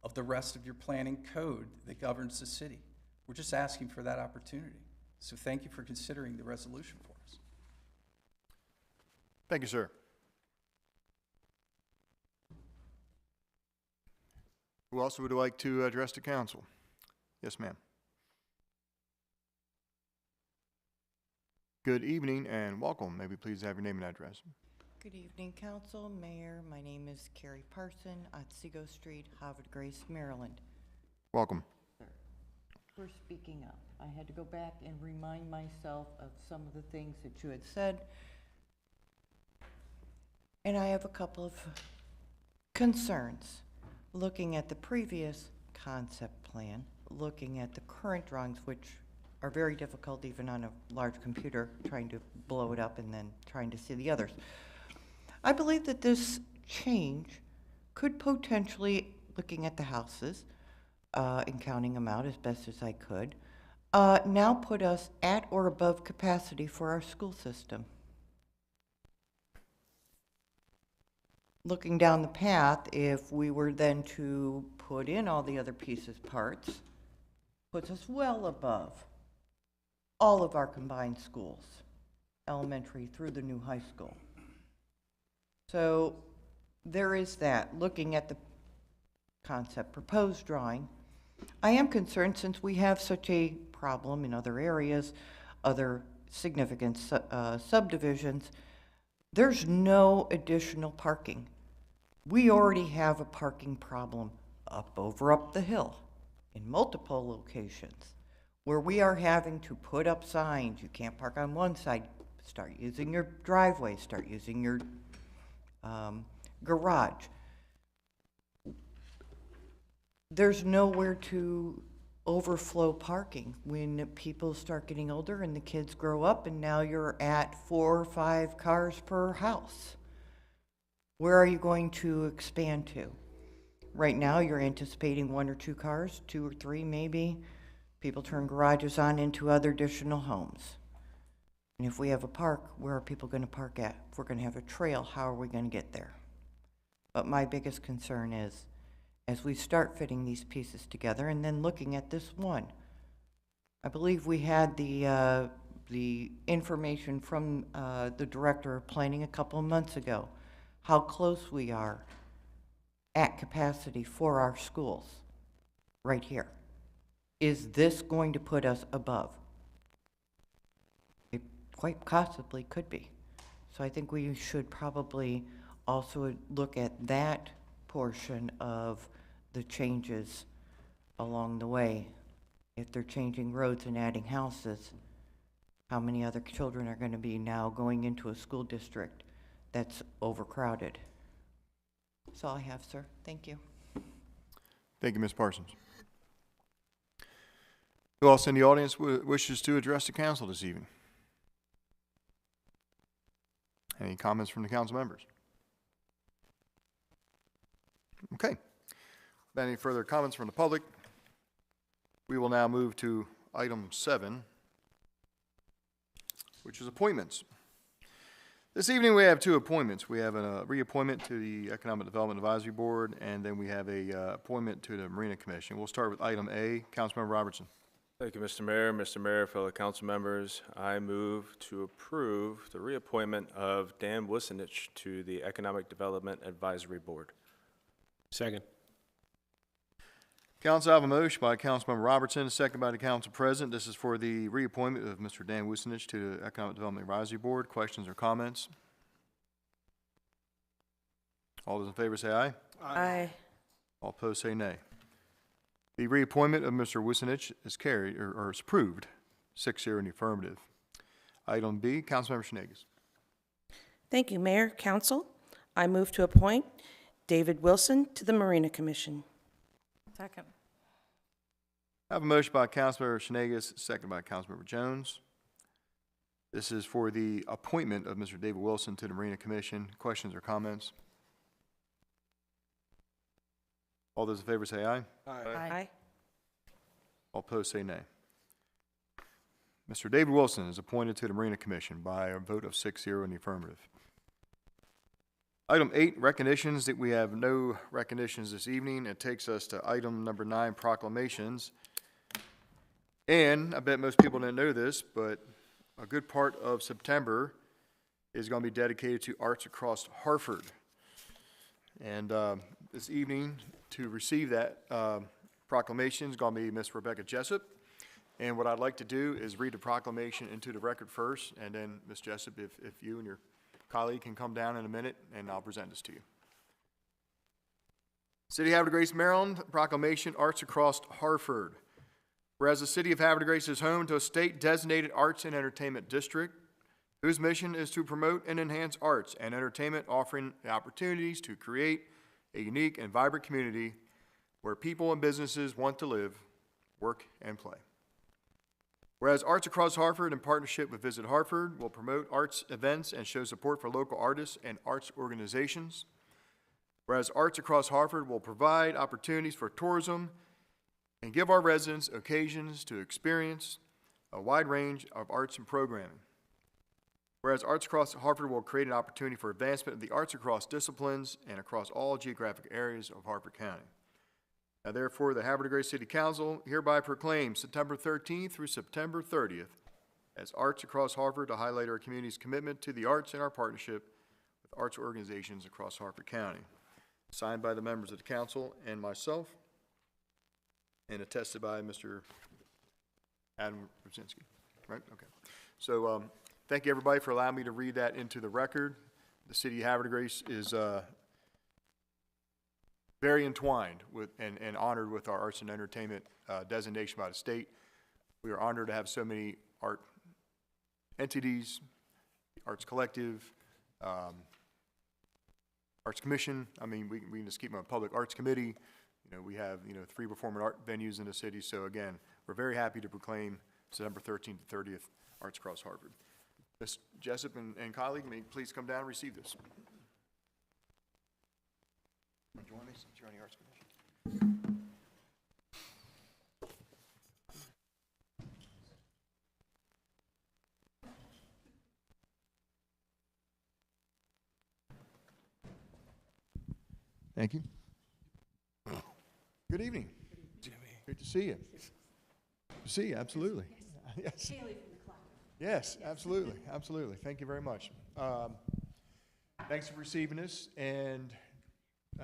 of the rest of your planning code that governs the city. We're just asking for that opportunity. So thank you for considering the resolution for us. Thank you, sir. Who else would like to address the council? Yes, ma'am. Good evening and welcome. May we please have your name and address? Good evening, Council, Mayor. My name is Carrie Parson at Seago Street, Havre, Grace, Maryland. Welcome. Sir, for speaking up, I had to go back and remind myself of some of the things that you had said. And I have a couple of concerns. Looking at the previous concept plan, looking at the current drawings, which are very difficult even on a large computer, trying to blow it up and then trying to see the others. I believe that this change could potentially, looking at the houses and counting them out as best as I could, now put us at or above capacity for our school system. Looking down the path, if we were then to put in all the other pieces, parts, puts us well above all of our combined schools, elementary through the new high school. So there is that. Looking at the concept proposed drawing, I am concerned, since we have such a problem in other areas, other significant subdivisions, there's no additional parking. We already have a parking problem up the hill in multiple locations where we are having to put up signs. You can't park on one side, start using your driveway, start using your garage. There's nowhere to overflow parking when people start getting older and the kids grow up, and now you're at 4 or 5 cars per house. Where are you going to expand to? Right now, you're anticipating 1 or 2 cars, 2 or 3 maybe. People turn garages on into other additional homes. And if we have a park, where are people going to park at? If we're going to have a trail, how are we going to get there? But my biggest concern is, as we start fitting these pieces together and then looking at this one, I believe we had the information from the director of planning a couple of months ago, how close we are at capacity for our schools right here. Is this going to put us above? It quite possibly could be. So I think we should probably also look at that portion of the changes along the way. If they're changing roads and adding houses, how many other children are going to be now going into a school district that's overcrowded? That's all I have, sir. Thank you. Thank you, Ms. Parsons. Who else in the audience wishes to address the council this evening? Any comments from the council members? Okay. Without any further comments from the public, we will now move to item 7, which is appointments. This evening we have 2 appointments. We have a reappointment to the Economic Development Advisory Board, and then we have a appointment to the Marina Commission. We'll start with item A. Councilmember Robertson. Thank you, Mr. Mayor. Mr. Mayor, fellow council members, I move to approve the reappointment of Dan Wusenich to the Economic Development Advisory Board. Second. Council, I have a motion by Councilmember Robertson, a second by the Council President. This is for the reappointment of Mr. Dan Wusenich to the Economic Development Advisory Board. Questions or comments? All those in favor say aye. Aye. All opposed say nay. The reappointment of Mr. Wusenich is carried, or is approved, 6-0 in the affirmative. Item B, Councilmember Schneges. Thank you, Mayor, Council. I move to appoint David Wilson to the Marina Commission. Second. I have a motion by Councilmember Schneges, second by Councilmember Jones. This is for the appointment of Mr. David Wilson to the Marina Commission. Questions or comments? All those in favor say aye. Aye. All opposed say nay. Mr. David Wilson is appointed to the Marina Commission by a vote of 6-0 in the affirmative. Item 8, recognitions. That we have no recognitions this evening. It takes us to item number 9, proclamations. And I bet most people didn't know this, but a good part of September is going to be dedicated to Arts Across Hartford. And this evening, to receive that proclamation is going to be Miss Rebecca Jessup. And what I'd like to do is read the proclamation into the record first, and then Miss Jessup, if you and your colleague can come down in a minute, and I'll present this to you. City of Havre de Grace, Maryland, proclamation, Arts Across Hartford. Whereas the City of Havre de Grace is home to a state-designated arts and entertainment district, whose mission is to promote and enhance arts and entertainment, offering opportunities to create a unique and vibrant community where people and businesses want to live, work, and play. Whereas Arts Across Hartford, in partnership with Visit Hartford, will promote arts events and show support for local artists and arts organizations. Whereas Arts Across Hartford will provide opportunities for tourism and give our residents occasions to experience a wide range of arts and programming. Whereas Arts Across Hartford will create an opportunity for advancement of the arts across disciplines and across all geographic areas of Hartford County. Now therefore, the Havre de Grace City Council hereby proclaims September 13th through September 30th, as Arts Across Harvard to highlight our community's commitment to the arts and our partnership with arts organizations across Harford County. Signed by the members of the council and myself, and attested by Mr. Adam Brzezinski, right? Okay. So thank you, everybody, for allowing me to read that into the record. The city of Havre de Grace is very entwined with and honored with our arts and entertainment designation by the state. We are honored to have so many art entities, Arts Collective, Arts Commission. I mean, we can just keep them a Public Arts Committee. You know, we have, 3 performing art venues in the city. So again, we're very happy to proclaim September 13th to 30th Arts Across Harvard. Ms. Jessup and colleague, may you please come down and receive this. Join me since you're on the Arts Commission. Thank you. Good evening. Jimmy. Good to see you. Good to see you, absolutely. Yes. Yes, absolutely, absolutely. Thank you very much. Thanks for receiving this, and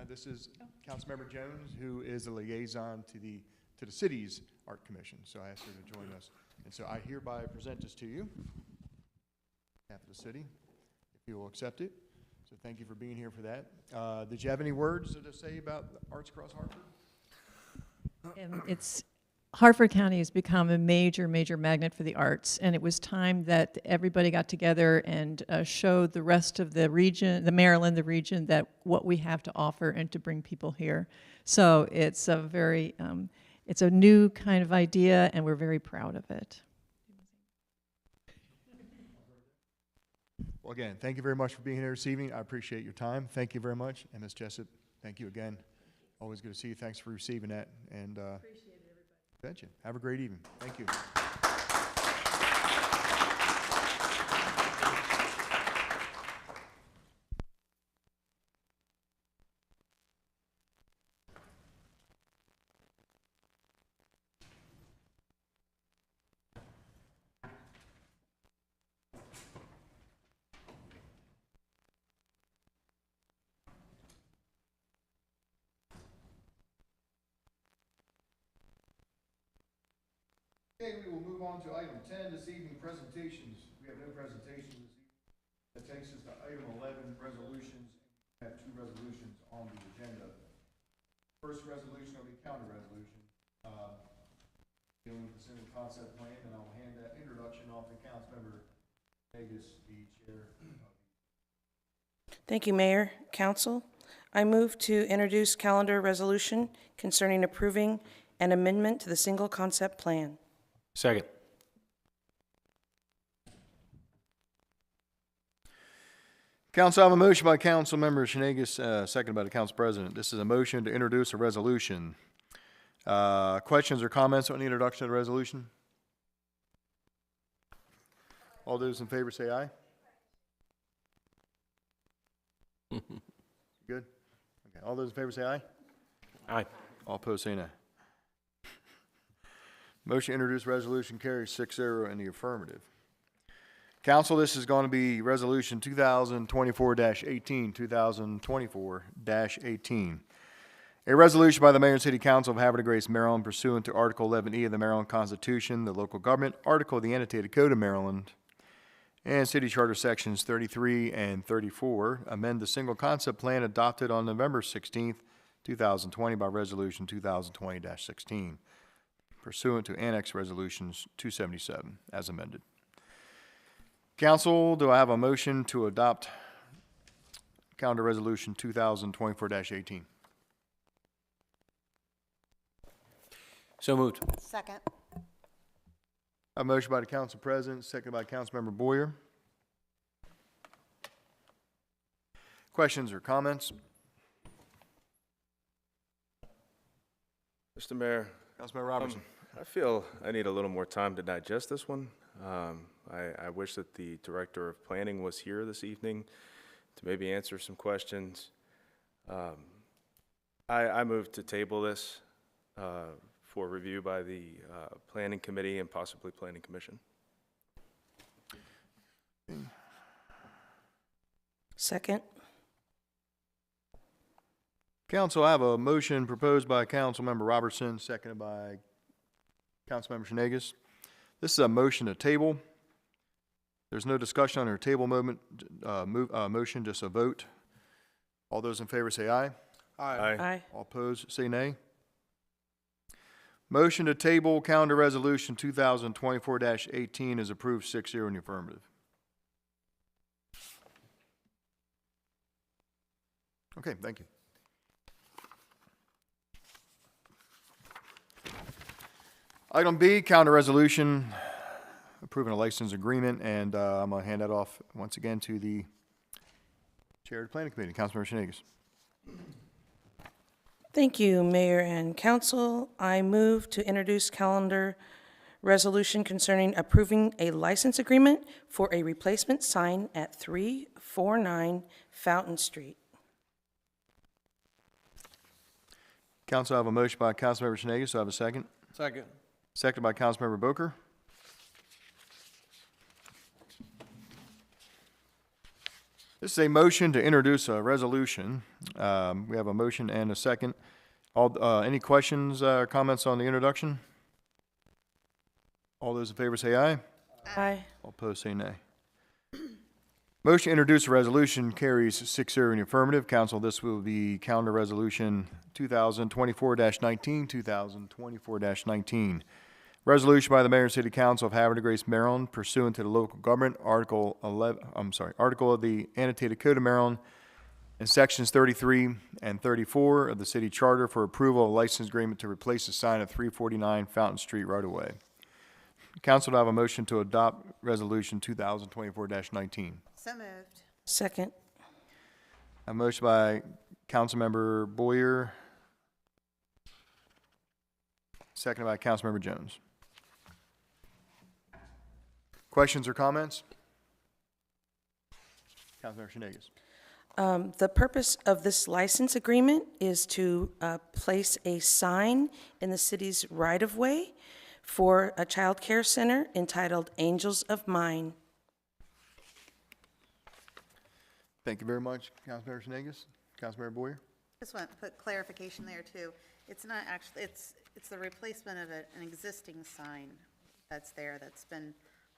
this is Councilmember Jones, who is a liaison to the city's Art Commission. So I asked her to join us, and so I hereby present this to you, on behalf of the city, if you will accept it. So thank you for being here for that. Did you have any words to say about Arts Across Hartford? Harford County has become a major magnet for the arts, and it was time that everybody got together and showed the rest of the region, the Maryland, the region, that what we have to offer and to bring people here. So it's a very, it's a new kind of idea, and we're very proud of it. Well, again, thank you very much for being here this evening. I appreciate your time. Thank you very much. And Ms. Jessup, thank you again. Always good to see you. Thanks for receiving that. And appreciate it, everybody. Betcha. Have a great evening. Thank you. Okay, we will move on to item 10 this evening, presentations. We have no presentations this evening. That takes us to item 11, resolutions. We have 2 resolutions on the agenda. First resolution will be counter resolution, dealing with the single concept plan, and I'll hand that introduction off to Councilmember Vegas, the chair. Thank you, Mayor, Council. I move to introduce calendar resolution concerning approving an amendment to the single concept plan. Second. Council, I have a motion by Councilmember Shenagus, seconded by the Council President. This is a motion to introduce a resolution. Questions or comments on the introduction of the resolution? All those in favor say aye. Good? Okay. All those in favor say aye. Aye. All opposed say nay. Motion to introduce resolution carries 6-0 in the affirmative. Council, this is going to be resolution 2024-18, 2024-18. A resolution by the Mayor and City Council of Havre de Grace, Maryland, pursuant to Article 11E of the Maryland Constitution, the local government article of the annotated Code of Maryland, and City Charter Sections 33 and 34, amend the single concept plan adopted on November 16th, 2020 by Resolution 2020-16. Pursuant to Annex Resolutions 277, as amended. Council, do I have a motion to adopt Calendar Resolution 2024-18? So moved. Second. A motion by the Council President, seconded by Councilmember Boyer. Questions or comments? Mr. Mayor, Councilmember Robertson. I feel I need a little more time to digest this one. I wish that the Director of Planning was here this evening to maybe answer some questions. I move to table this for review by the Planning Committee and possibly Planning Commission. Second. Council, I have a motion proposed by Councilmember Robertson, seconded by Councilmember Shenegis. This is a motion to table. There's no discussion on our table motion, just a vote. All those in favor say aye. Aye. All opposed, say nay. Motion to table calendar resolution 2024-18 is approved 6-0 in the affirmative. Okay, thank you. Item B, calendar resolution approving a license agreement, and I'm going to hand that off once again to the Chair of the Planning Committee, Councilmember Shenegis. Thank you, Mayor and Council. I move to introduce calendar resolution concerning approving a license agreement for a replacement sign at 349 Fountain Street. Council, I have a motion by Councilmember Shenegis. Do I have a second? Second. Seconded by Councilmember Boker. This is a motion to introduce a resolution. We have a motion and a second. Any questions or comments on the introduction? All those in favor say aye. Aye. All opposed say nay. Motion to introduce a resolution carries 6-0 in the affirmative. Council, this will be calendar resolution 2024-19, 2024-19. Resolution by the Mayor and City Council of Havre de Grace, Maryland, pursuant to the local government article of the annotated Code of Maryland and sections 33 and 34 of the city charter for approval of a license agreement to replace the sign at 349 Fountain Street right away. Council, do I have a motion to adopt resolution 2024-19? So moved. Second. A motion by Councilmember Boyer, seconded by Councilmember Jones. Questions or comments? Councilmember Shenegis. The purpose of this license agreement is to place a sign in the city's right-of-way for a child care center entitled Angels of Mine. Thank you very much, Councilmember Shenegis. Councilmember Boyer? Just want to put clarification there too. It's not actually, it's the replacement of an existing sign that's there that's been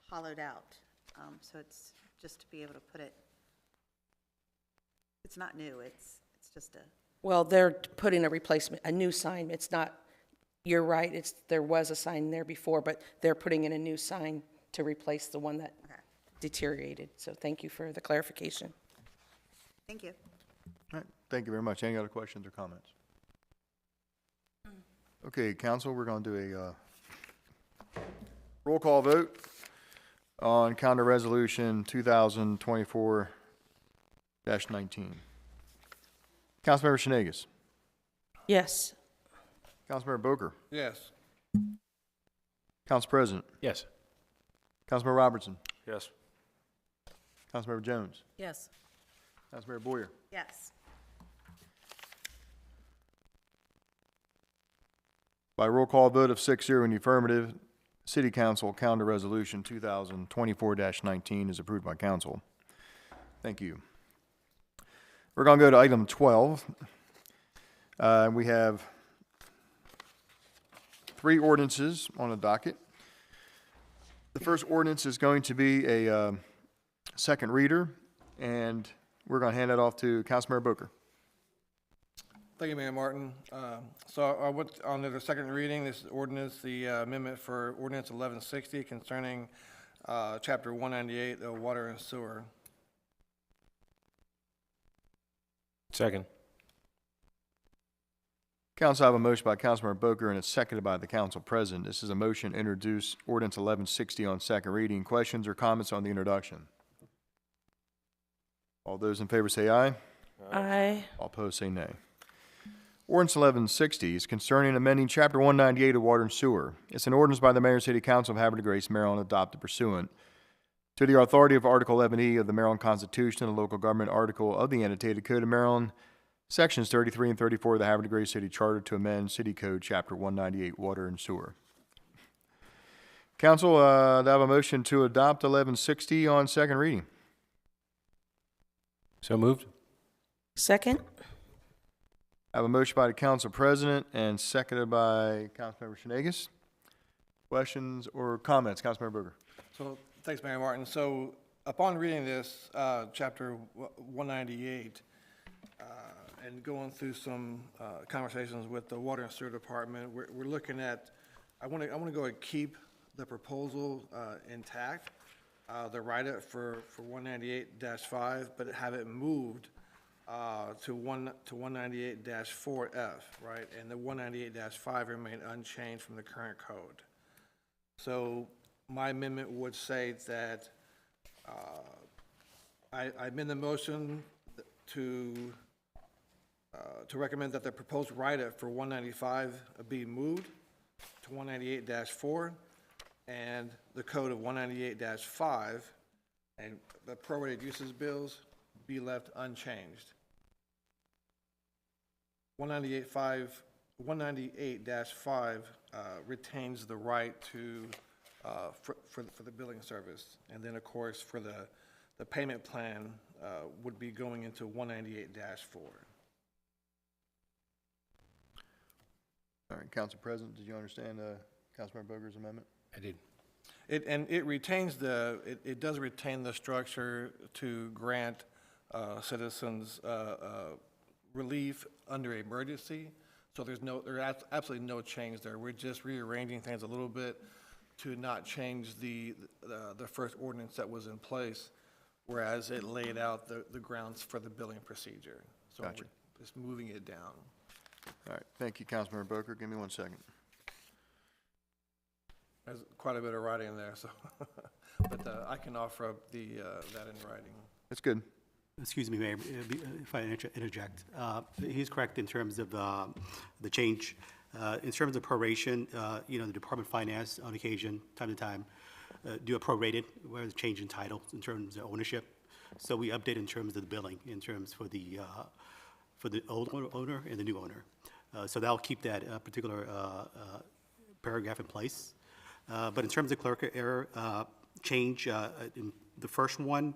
hollowed out. So it's just to be able to put it, it's not new, it's just a. Well, they're putting a replacement, a new sign. It's not, you're right, there was a sign there before, but they're putting in a new sign to replace the one that deteriorated. So thank you for the clarification. Thank you. All right, thank you very much. Any other questions or comments? Okay, council, we're going to do a roll call vote on calendar resolution 2024-19. Councilmember Shenegis. Yes. Councilmember Boker. Yes. Council President. Yes. Councilmember Robertson. Yes. Councilmember Jones. Yes. Councilmember Boyer. Yes. By roll call vote of 6-0 in the affirmative, City Council Calendar Resolution 2024-19 is approved by council. Thank you. We're going to go to item 12. We have 3 ordinances on the docket. The first ordinance is going to be a second reader, and we're going to hand that off to Councilmember Boker. Thank you, Mayor Martin. So under the second reading, this ordinance, the amendment for ordinance 1160 concerning chapter 198 of water and sewer. Second. Council, I have a motion by Councilmember Boker, and it's seconded by the council president. This is a motion to introduce ordinance 1160 on second reading. Questions or comments on the introduction? All those in favor say aye. Aye. All opposed say nay. Ordinance 1160 is concerning amending Chapter 198 of Water and Sewer. It's an ordinance by the Mayor and City Council of Havre de Grace, Maryland, adopted pursuant to the authority of Article 11E of the Maryland Constitution and the Local Government Article of the Annotated Code of Maryland, Sections 33 and 34 of the Havre de Grace City Charter to amend City Code Chapter 198 Water and Sewer. Council, do I have a motion to adopt 1160 on second reading? So moved? Second? I have a motion by the council president and seconded by Councilmember Shenagis. Questions or comments? Councilmember Berger. So, thanks, Mayor Martin. So, upon reading this, chapter 198, and going through some conversations with the Water and Sewer Department, we're looking at, I want to go and keep the proposal intact, the write-up for 198-5, but have it moved to 198-4F, right? And the 198-5 remain unchanged from the current code. So my amendment would say that I amend the motion to recommend that the proposed write-up for 195 be moved to 198-4, and the code of 198-5 and the prorated uses bills be left unchanged. 198-5 retains the right to, for the billing service. And then, of course, for the payment plan would be going into 198-4. All right, Council President, did you understand Councilmember Berger's amendment? I did. It retains it does retain the structure to grant citizens relief under emergency. So there's absolutely no change there. We're just rearranging things a little bit to not change the first ordinance that was in place, whereas it laid out the grounds for the billing procedure. So Gotcha. we're just moving it down. All right, thank you, Councilmember Berger. Give me 1 second. There's quite a bit of writing there, so, but I can offer up that in writing. That's good. Excuse me, Mayor, if I interject. He's correct in terms of the change. In terms of proration, the Department of Finance, on occasion, time to time, do a prorated, where there's change in title in terms of ownership. So we update in terms of the billing, in terms for the old owner and the new owner. So that'll keep that particular paragraph in place. But in terms of clerical error change, in the first one,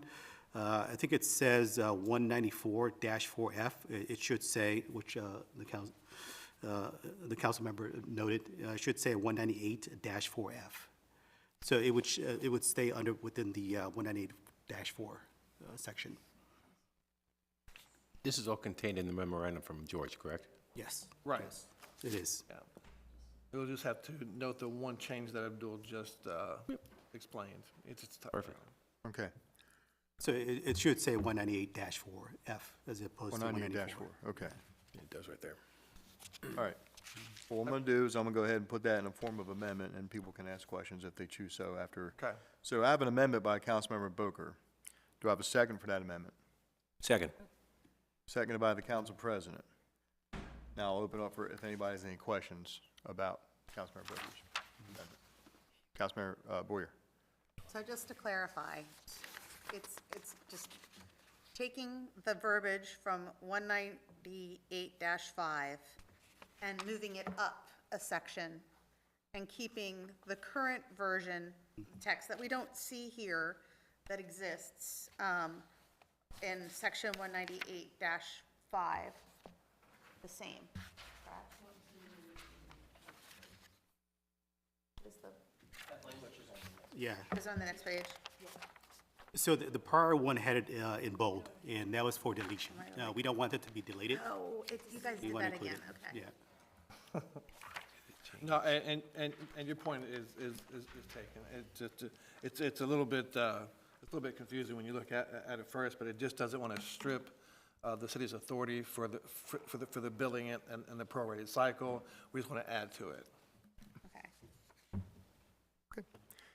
I think it says 194-4F. It should say, which the council member noted, should say 198-4F. So it would stay within the 198-4 section. This is all contained in the memorandum from George, correct? Yes. Right. Yes, it is. Yeah. We'll just have to note the one change that Abdul just explained. It's Perfect. Okay. So it should say 198-4F as opposed to 198-4, 194. okay. It does right there. All right. Well, what I'm going to do is I'm going to go ahead and put that in a form of amendment, and people can ask questions if they choose so after. Okay. So I have an amendment by Councilmember Boker. Do I have a second for that amendment? Second. Seconded by the council president. Now I'll open up for if anybody has any questions about Councilmember Boker's amendment. Councilmember Boyer. So just to clarify, it's just taking the verbiage from 198-5 and moving it up a section and keeping the current version text that we don't see here that exists in section 198-5 the same. Yeah. Is on the next page? So the prior one had it in bold, and that was for deletion. We don't want it to be deleted. Oh, you guys We did want to that include again, it. okay. Yeah. No, and your point is taken. It's a little bit confusing when you look at it first, but it just doesn't want to strip the city's authority for the billing and the prorated cycle. We just want to add to it. Okay.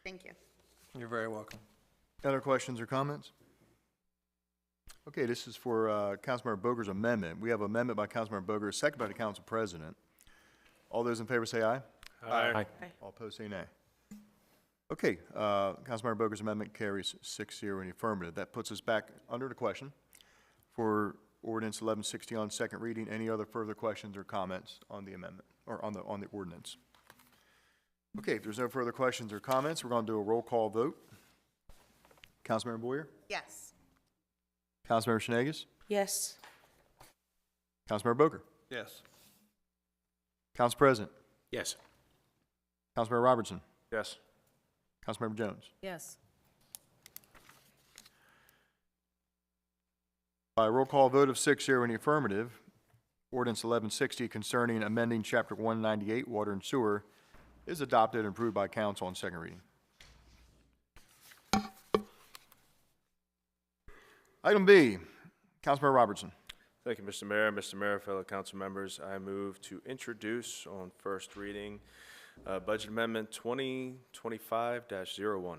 Thank you. You're very welcome. Other questions or comments? Okay, this is for Councilmember Boger's amendment. We have an amendment by Councilmember Boger, second by the council president. All those in favor say aye. Aye. All opposed say nay. Okay, Councilmember Boger's amendment carries 6-0 in the affirmative. That puts us back under the question for ordinance 1160 on second reading. Any other further questions or comments on the amendment or on the ordinance? Okay, if there's no further questions or comments, we're going to do a roll call vote. Councilmember Boyer? Yes. Councilmember Shenegis? Yes. Councilmember Boker? Yes. Council President? Yes. Councilmember Robertson? Yes. Councilmember Jones? Yes. By a roll call vote of 6-0 in the affirmative, ordinance 1160 concerning amending Chapter 198 Water and Sewer is adopted and approved by council on second reading. Item B, Councilmember Robertson. Thank you, Mr. Mayor. Mr. Mayor, fellow council members, I move to introduce on first reading Budget Amendment 2025-01.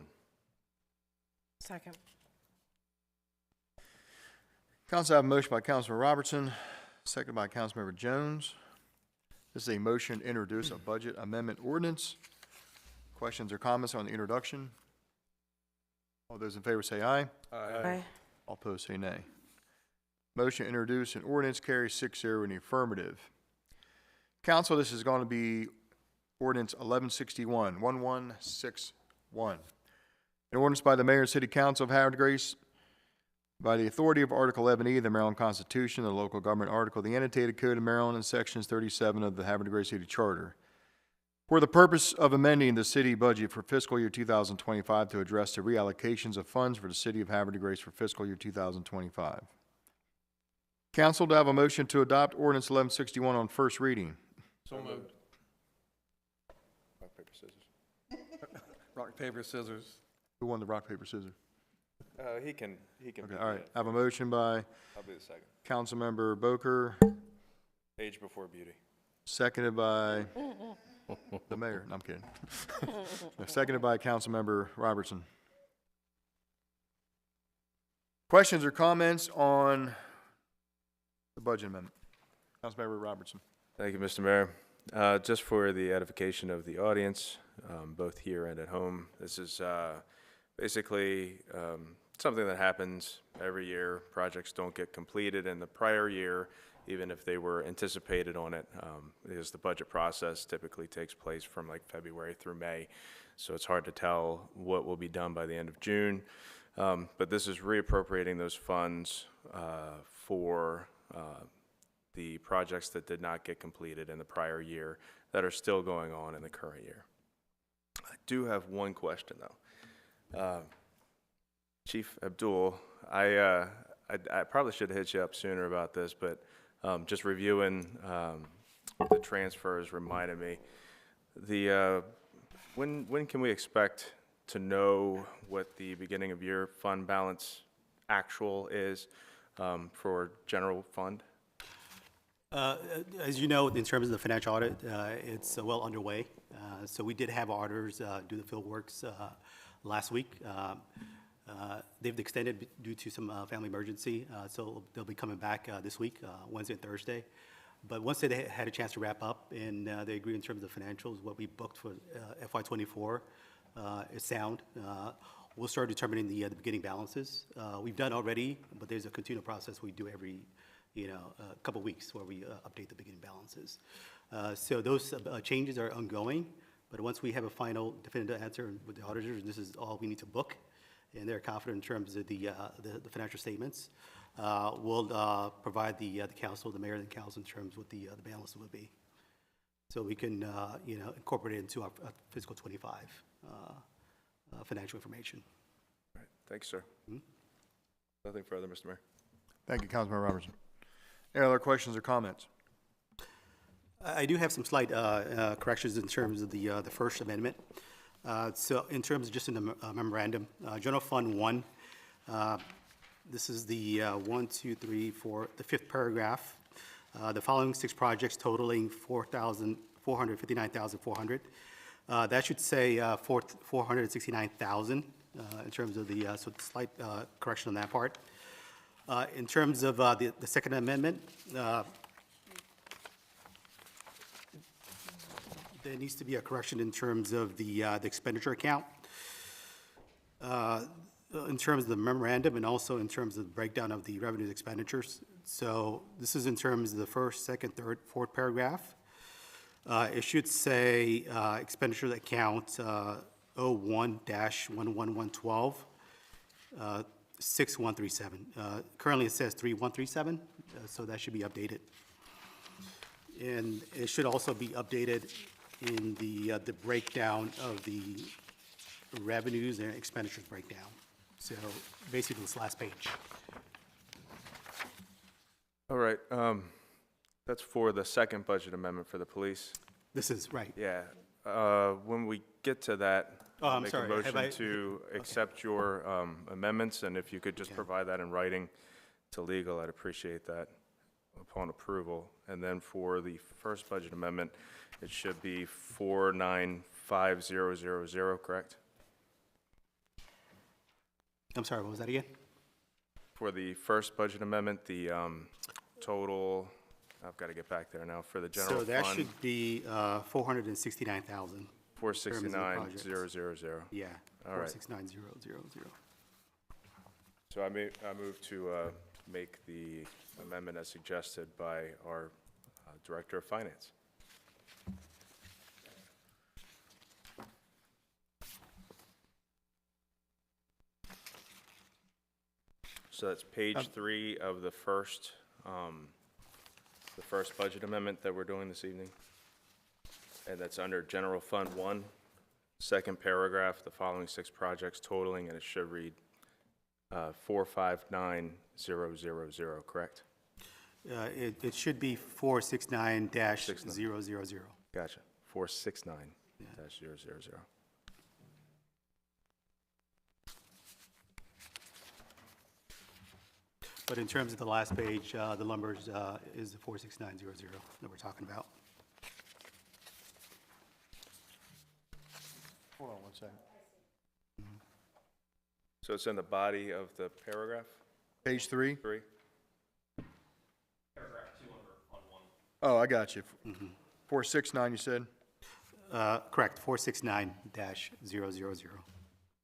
Second. Council, I have a motion by Councilmember Robertson, seconded by Councilmember Jones. This is a motion to introduce a budget amendment ordinance. Questions or comments on the introduction? All those in favor say aye. Aye. All opposed say nay. Motion to introduce an ordinance carries 6-0 in the affirmative. Council, this is going to be ordinance 1161. An ordinance by the Mayor and City Council of Havre de Grace by the authority of Article 11E of the Maryland Constitution, the local government article of the annotated code of Maryland, and sections 37 of the Havre de Grace City Charter, for the purpose of amending the city budget for fiscal year 2025 to address the reallocations of funds for the city of Havre de Grace for fiscal year 2025. Council, to have a motion to adopt ordinance 1161 on first reading. So moved. Rock, paper, scissors. Rock, paper, scissors. Who won the rock, paper, scissors? He can. Okay, all right. I have a motion by I'll be the second. Councilmember Boker, Age before beauty. seconded by the mayor. No, I'm kidding. Seconded by Councilmember Robertson. Questions or comments on the budget amendment? Councilmember Robertson. Thank you, Mr. Mayor. Just for the edification of the audience, both here and at home, this is basically something that happens every year. Projects don't get completed in the prior year, even if they were anticipated on it, because the budget process typically takes place from like February through May. So it's hard to tell what will be done by the end of June. But this is reappropriating those funds for the projects that did not get completed in the prior year that are still going on in the current year. I do have one question, though. Chief Abdul, I probably should have hit you up sooner about this, but just reviewing the transfers reminded me. When can we expect to know what the beginning of year fund balance actual is for general fund? As you know, in terms of the financial audit, it's well underway. So we did have auditors do the field works last week. They've extended due to some family emergency, so they'll be coming back this week, Wednesday and Thursday. But once they had a chance to wrap up and they agree in terms of financials, what we booked for FY24 is sound. We'll start determining the beginning balances. We've done already, but there's a continual process we do every a couple weeks where we update the beginning balances. So those changes are ongoing, but once we have a final definitive answer with the auditors, and this is all we need to book, and they're confident in terms of the financial statements, we'll provide the council, the mayor and the council in terms of what the balance will be. So we can, incorporate it into our fiscal 25 financial information. All right. Thanks, sir. Nothing further, Mr. Mayor. Thank you, Councilmember Robertson. Any other questions or comments? I do have some slight corrections in terms of the First Amendment. So in terms of just in the memorandum, General Fund 1, this is the 1, 2, 3, 4, the fifth paragraph. The following 6 projects totaling $459,400. That should say $469,000 in terms of the, so slight correction on that part. In terms of the Second Amendment, there needs to be a correction in terms of the expenditure account, in terms of the memorandum, and also in terms of the breakdown of the revenues expenditures. So this is in terms of the first, second, third, fourth paragraph. It should say expenditure account 01-11112, 6137. Currently, it says 3137, so that should be updated. And it should also be updated in the breakdown of the revenues and expenditures breakdown. So basically, this last page. All right, that's for the second budget amendment for the police. This is, right. Yeah, when we get to that, Oh, I'm make sorry, a have motion I- to accept your amendments, and if you could just provide that in writing to legal, I'd appreciate that upon approval. And then for the first budget amendment, it should be 495000, correct? I'm sorry, what was that again? For the first budget amendment, the total, I've got to get back there now, for the general So fund. that should be 469,000. 469,000. Yeah, All right. 469,000. So I move to make the amendment as suggested by our Director of Finance. So that's page 3 of the first budget amendment that we're doing this evening. And that's under General Fund 1, second paragraph, the following 6 projects totaling, and it should read 459000, correct? It should be 469-000. Gotcha. 469-000. But in terms of the last page, the numbers is the 46900 that we're talking about. Hold on one second. So it's in the body of the paragraph? Page 3? 3? Oh, I got you. 469, you said? Correct, 469-000.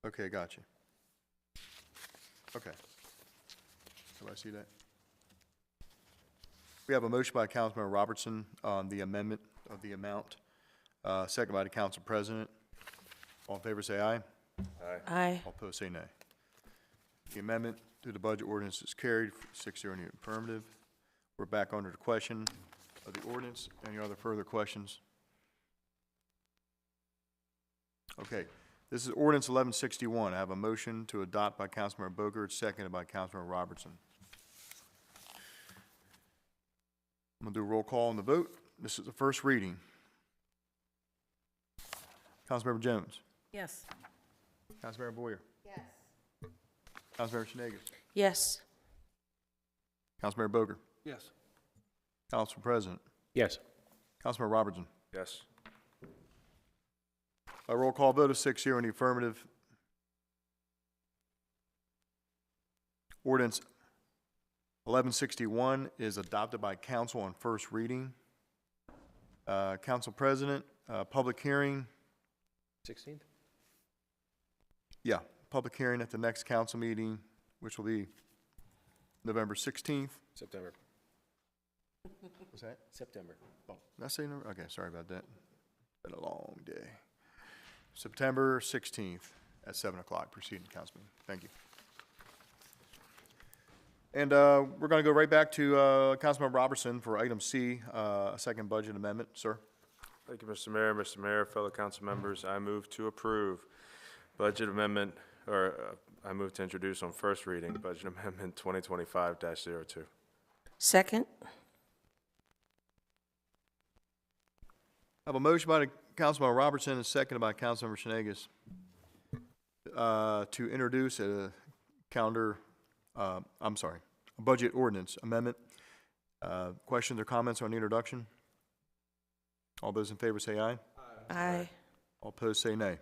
Okay, got you. Okay. Do I see that? We have a motion by Councilmember Robertson on the amendment of the amount, second by the Council President. All in favor, say aye. Aye. Aye. All opposed, say nay. The amendment to the budget ordinance is carried, 6-0 in the affirmative. We're back under the question of the ordinance. Any other further questions? Okay, this is ordinance 1161. I have a motion to adopt by Councilmember Bogert, seconded by Councilmember Robertson. I'm gonna do a roll call on the vote. This is the first reading. Councilmember Jones. Yes. Councilmember Boyer. Yes. Councilmember Shenango. Yes. Councilmember Boger. Yes. Council President. Yes. Councilmember Robertson. Yes. A roll call vote of 6-0 in the affirmative. Ordinance 1161 is adopted by council on first reading. Council President, public hearing. 16th? Yeah, public hearing at the next council meeting, which will be November 16th. September. Was that? September. Oh, did I say November? Okay, sorry about that. Been a long day. September 16th at 7 o'clock, preceding council meeting. Thank you. And we're going to go right back to Councilmember Robertson for item C, a second budget amendment. Sir? Thank you, Mr. Mayor. Mr. Mayor, fellow council members, I move to approve budget amendment, or I move to introduce on first reading, budget amendment 2025-02. Second? I have a motion by Councilmember Robertson and seconded by Councilmember Shenango to introduce a a budget ordinance amendment. Questions or comments on the introduction? All those in favor say aye. Aye. All opposed say nay.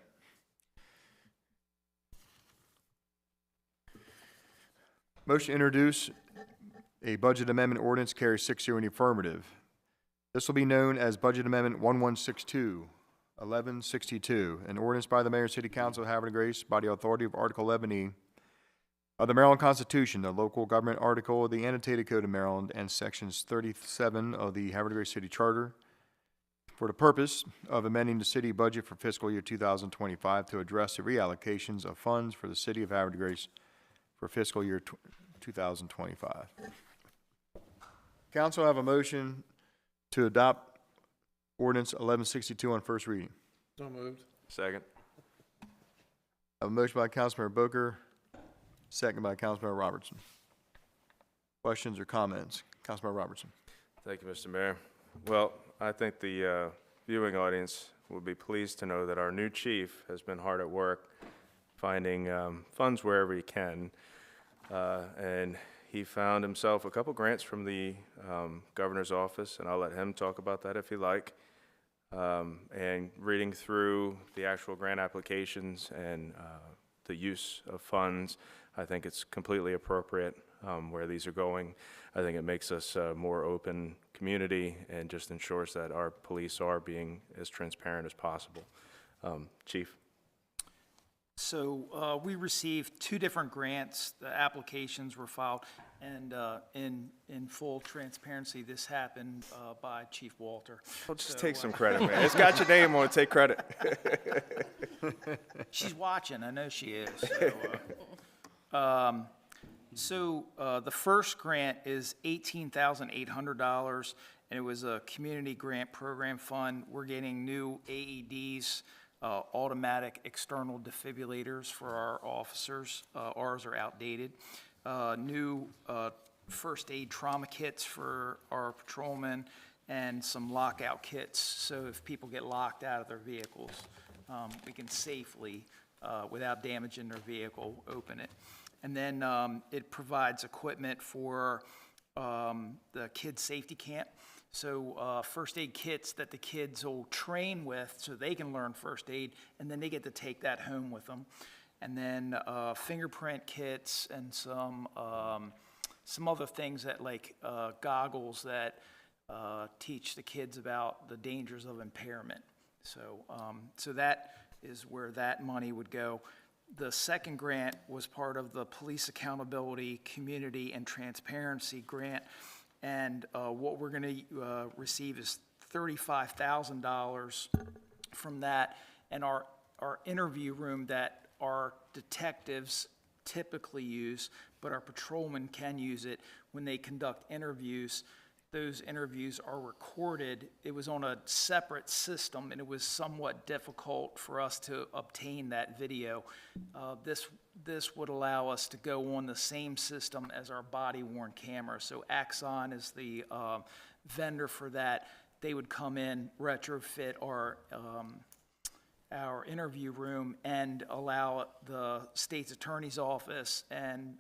Motion to introduce a budget amendment ordinance carries 6-0 in the affirmative. This will be known as Budget Amendment 1162, an ordinance by the Mayor and City Council of Havre and Grace by the authority of Article 11E of the Maryland Constitution, the local government article of the annotated Code of Maryland, and Sections 37 of the Havre and Grace City Charter, for the purpose of amending the city budget for fiscal year 2025 to address the reallocations of funds for the city of Havre de Grace for fiscal year 2025. Council, I have a motion to adopt ordinance 1162 on first reading. So moved. Second. I have a motion by Councilmember Booker, second by Councilmember Robertson. Questions or comments? Councilmember Robertson. Thank you, Mr. Mayor. Well, I think the viewing audience will be pleased to know that our new chief has been hard at work finding funds wherever he can. And he found himself a couple grants from the governor's office, and I'll let him talk about that if he like. And reading through the actual grant applications and the use of funds, I think it's completely appropriate where these are going. I think it makes us a more open community and just ensures that our police are being as transparent as possible. Chief? So we received 2 different grants. The applications were filed, and in full transparency, this happened by Chief Walter. Well, just take some credit, man. It's got your name on it. Take credit. She's watching. I know she is. So, the first grant is $18,800, and it was a community grant program fund. We're getting new AEDs, automatic external defibrillators for our officers. Ours are outdated. New first aid trauma kits for our patrolmen, and some lockout kits, so if people get locked out of their vehicles, we can safely, without damaging their vehicle, open it. And then it provides equipment for the kids' safety camp. So first aid kits that the kids will train with so they can learn first aid, and then they get to take that home with them. And then fingerprint kits and some other things that like goggles that teach the kids about the dangers of impairment. So that is where that money would go. The second grant was part of the Police Accountability, Community, and Transparency Grant. And what we're going to receive is $35,000 from that. And our interview room that our detectives typically use, but our patrolmen can use it when they conduct interviews. Those interviews are recorded. It was on a separate system, and it was somewhat difficult for us to obtain that video. This would allow us to go on the same system as our body-worn camera. So Axon is the vendor for that. They would come in, retrofit our interview room, and allow the state's attorney's office and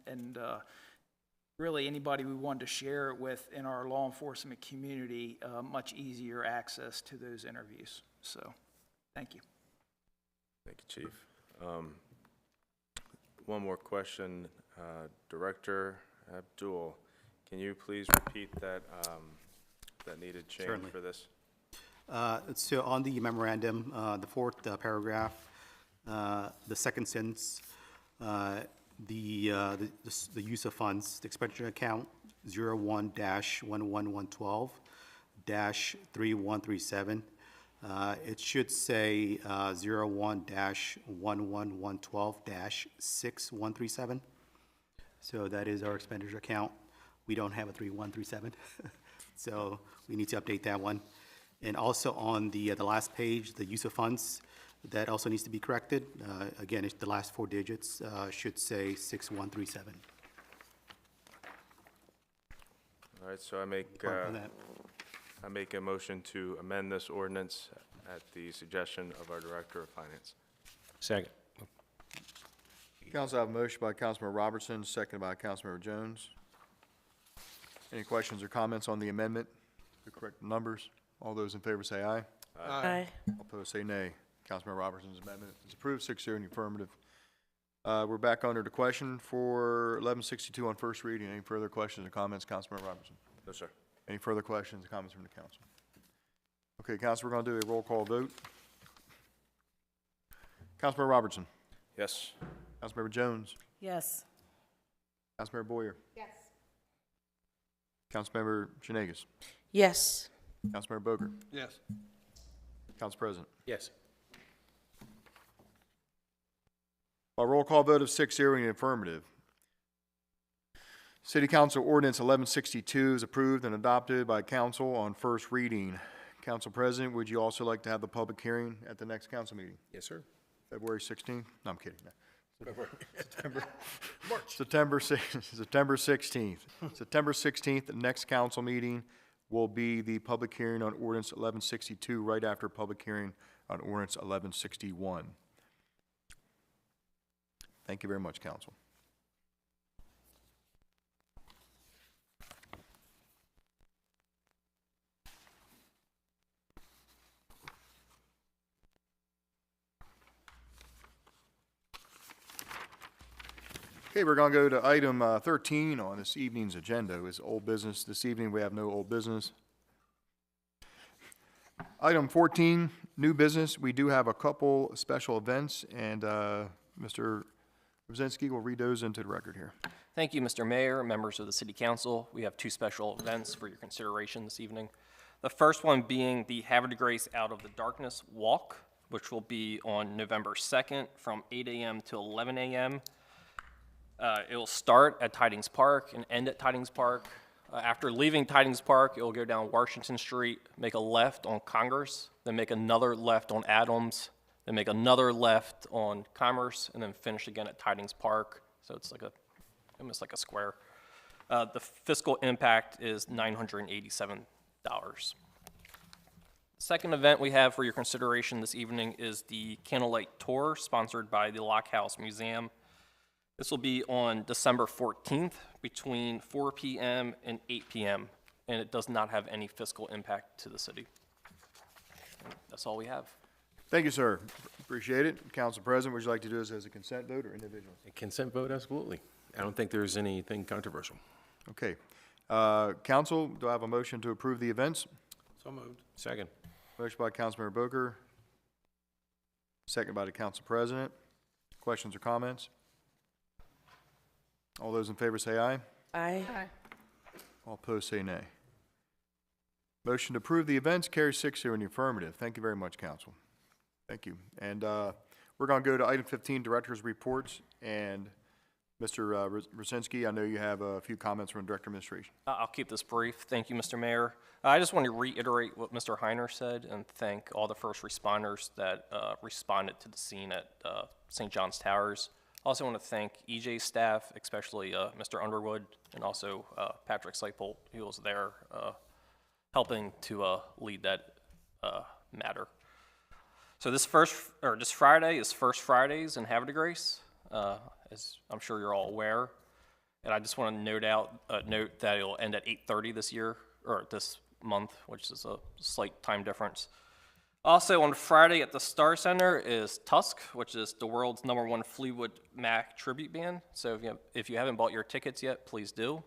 really anybody we wanted to share it with in our law enforcement community, much easier access to those interviews. So, thank you. Thank you, Chief. One more question. Director Abdul, can you please repeat that, that needed change Certainly. for this? So on the memorandum, the 4th paragraph, the second sentence, the use of funds, the expenditure account 01-11112-3137. It should say 01-11112-6137. So that is our expenditure account. We don't have a 3137, so we need to update that one. And also on the last page, the use of funds, that also needs to be corrected. Again, it's the last 4 digits should say 6137. All right, so I make a motion to amend this ordinance at the suggestion of our Director of Finance. Second. Council, I have a motion by Councilmember Robertson, seconded by Councilmember Jones. Any questions or comments on the amendment? The correct numbers? All those in favor say aye. Aye. All opposed say nay. Councilmember Robertson's amendment is approved, 6-0 in the affirmative. We're back under the question for 1162 on first reading. Any further questions or comments, Councilmember Robertson? No, sir. Any further questions or comments from the council? Okay, council, we're going to do a roll call vote. Councilmember Robertson. Yes. Councilmember Jones. Yes. Councilmember Boyer. Yes. Councilmember Janegas. Yes. Councilmember Boger. Yes. Council President. Yes. By roll call vote of 6-0 in the affirmative. City Council Ordinance 1162 is approved and adopted by council on first reading. Council President, would you also like to have the public hearing at the next council meeting? Yes, sir. February 16th? No, I'm kidding. No. March. September 16th. September 16th, the next council meeting will be the public hearing on ordinance 1162, right after public hearing on ordinance 1161. Thank you very much, council. Okay, we're going to go to item 13 on this evening's agenda. Is old business. This evening we have no old business. Item 14, new business. We do have a couple special events, and Mr. Brzezinski will read those into the record here. Thank you, Mr. Mayor, members of the City Council. We have two special events for your consideration this evening. The first one being the Havre de Grace Out of the Darkness Walk, which will be on November 2nd from 8 a.m. to 11 a.m. It will start at Tidings Park and end at Tidings Park. After leaving Tidings Park, it will go down Washington Street, make a left on Congress, then make another left on Adams, then make another left on Commerce, and then finish again at Tidings Park. So it's like almost like a square. The fiscal impact is $987. The second event we have for your consideration this evening is the Candlelight Tour, sponsored by the Lock House Museum. This will be on December 14th between 4 p.m. and 8 p.m., and it does not have any fiscal impact to the city. And that's all we have. Thank you, sir. Appreciate it. Council President, would you like to do this as a consent vote or individual? A consent vote, absolutely. I don't think there's anything controversial. Okay. Council, do I have a motion to approve the events? So moved. Second. Motion by Councilmember Boker, second by the Council President. Questions or comments? All those in favor say aye. Aye. All opposed say nay. Motion to approve the events carries 6-0 in the affirmative. Thank you very much, Council. Thank you. And we're going to go to item 15, Director's Reports. And Mr. Brzezinski, I know you have a few comments from Director of Administration. I'll keep this brief. Thank you, Mr. Mayor. I just want to reiterate what Mr. Heiner said and thank all the first responders that responded to the scene at St. John's Towers. I also want to thank EJ's staff, especially Mr. Underwood, and also Patrick Seipold, who was there helping to lead that matter. So this Friday is First Fridays in Havre de Grace, as I'm sure you're all aware. And I just want to note that it will end at 8:30 this year, or this month, which is a slight time difference. Also on Friday at the Star Center is Tusk, which is the world's #1 Fleetwood Mac tribute band. So if you haven't bought your tickets yet, please do.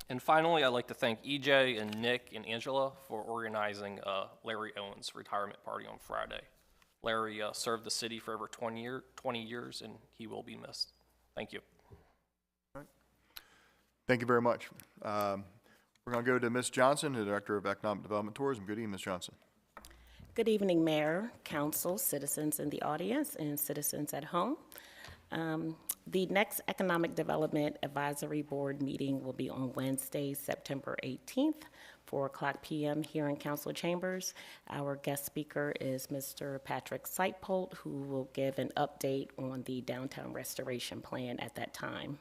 And finally, I'd like to thank EJ and Nick and Angela for organizing Larry Owens' retirement party on Friday. Larry served the city for over 20 years, and he will be missed. Thank you. All right. Thank you very much. We're going to go to Ms. Johnson, the Director of Economic Development and Tourism. Good evening, Ms. Johnson. Good evening, Mayor, Council, citizens in the audience, and citizens at home. The next Economic Development Advisory Board meeting will be on Wednesday, September 18th, 4:00 p.m. here in Council Chambers. Our guest speaker is Mr. Patrick Seipold, who will give an update on the downtown restoration plan at that time.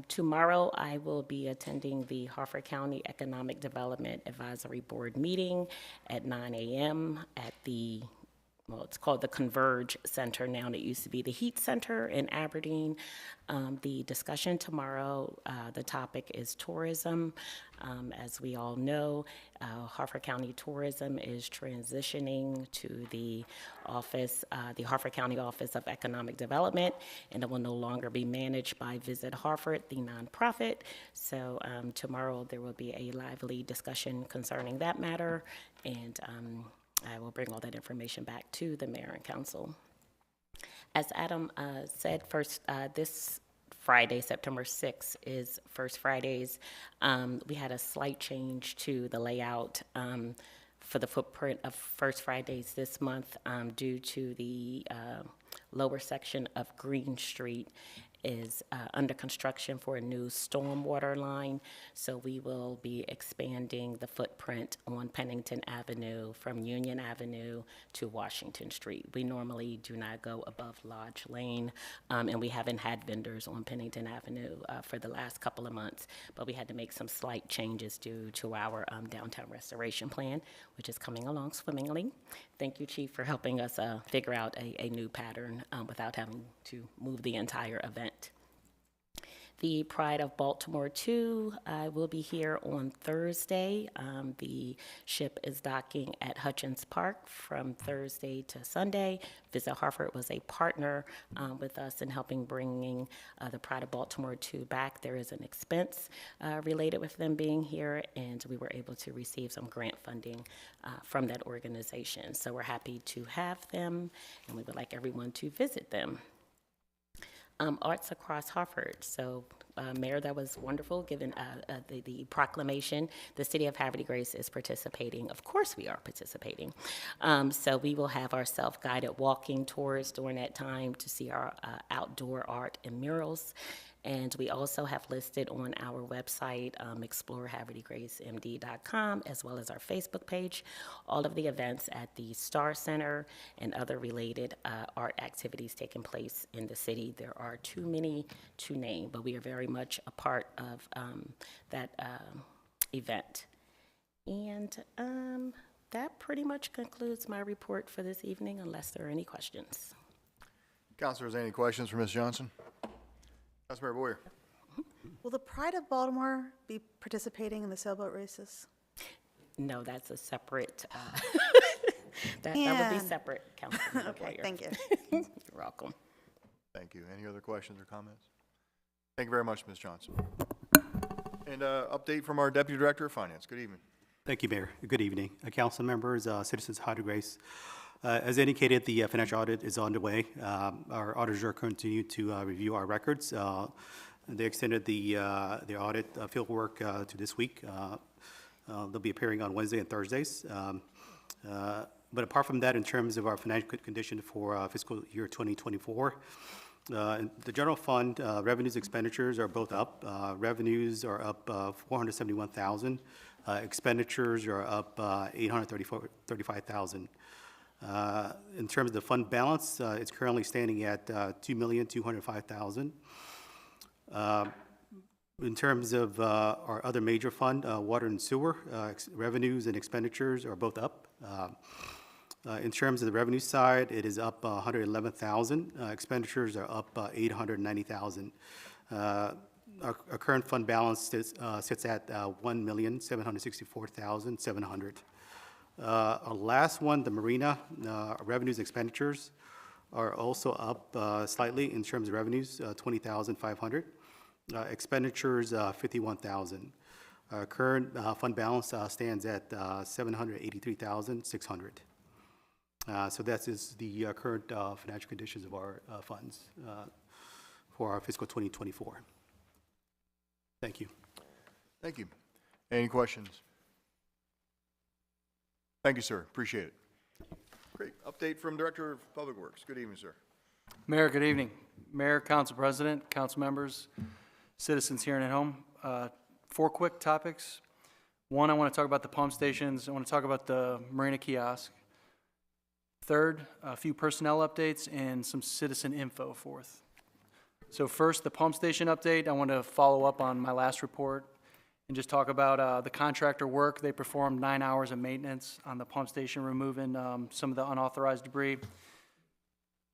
Tomorrow, I will be attending the Havre County Economic Development Advisory Board meeting at 9 a.m. at it's called the Converge Center now, and it used to be the Heat Center in Aberdeen. The discussion tomorrow, the topic is tourism. As we all know, Havre County Tourism is transitioning to the Havre County Office of Economic Development, and it will no longer be managed by Visit Harvard, the nonprofit. So tomorrow there will be a lively discussion concerning that matter, and I will bring all that information back to the mayor and council. As Adam said, this Friday, September 6th, is First Fridays. We had a slight change to the layout for the footprint of First Fridays this month, due to the lower section of Green Street is under construction for a new stormwater line. So we will be expanding the footprint on Pennington Avenue from Union Avenue to Washington Street. We normally do not go above Lodge Lane, and we haven't had vendors on Pennington Avenue for the last couple of months, but we had to make some slight changes due to our downtown restoration plan, which is coming along swimmingly. Thank you, Chief, for helping us figure out a new pattern without having to move the entire event. The Pride of Baltimore 2 will be here on Thursday. The ship is docking at Hutchins Park from Thursday to Sunday. Visit Hartford was a partner with us in helping bringing the Pride of Baltimore 2 back. There is an expense related with them being here, and we were able to receive some grant funding from that organization. So we're happy to have them, and we would like everyone to visit them. Arts Across Hartford. So, Mayor, that was wonderful, given the proclamation. The City of Havre de Grace is participating. Of course we are participating. So we will have our self-guided walking tours during that time to see our outdoor art and murals. And we also have listed on our website, explorehavredegracemd.com, as well as our Facebook page, all of the events at the Star Center and other related art activities taking place in the city. There are too many to name, but we are very much a part of that event. And that pretty much concludes my report for this evening, unless there are any questions. Councilors, any questions for Ms. Johnson? Councilmember Boyer. Will the Pride of Baltimore be participating in the sailboat races? No, that's a separate, that would be separate, Councilmember Okay, Boyer. thank you. You're welcome. Thank you. Any other questions or comments? Thank you very much, Ms. Johnson. And update from our Deputy Director of Finance. Good evening. Thank you, Mayor. Good evening. Council members, citizens, Havre de Grace. As indicated, the financial audit is underway. Our auditors are continuing to review our records. They extended the audit field work to this week. They'll be appearing on Wednesday and Thursdays. But apart from that, in terms of our financial condition for fiscal year 2024, the general fund revenues, expenditures are both up. Revenues are up $471,000. Expenditures are up $835,000. In terms of the fund balance, it's currently standing at $2,205,000. In terms of our other major fund, water and sewer, revenues and expenditures are both up. In terms of the revenue side, it is up $111,000. Expenditures are up $890,000. Our current fund balance sits at $1,764,700. Our last one, the marina, revenues and expenditures are also up slightly in terms of revenues, $20,500. Expenditures, $51,000. Current fund balance stands at $783,600. So that is the current financial conditions of our funds for our fiscal 2024. Thank you. Thank you. Any questions? Thank you, sir. Appreciate it. Great. Update from Director of Public Works. Good evening, sir. Mayor, good evening. Mayor, Council President, Council members, citizens here and at home. 4 quick topics. One, I want to talk about the pump stations. I want to talk about the marina kiosk. Third, a few personnel updates and some citizen info. Fourth. So first, the pump station update. I want to follow up on my last report and just talk about the contractor work. They performed 9 hours of maintenance on the pump station, removing some of the unauthorized debris.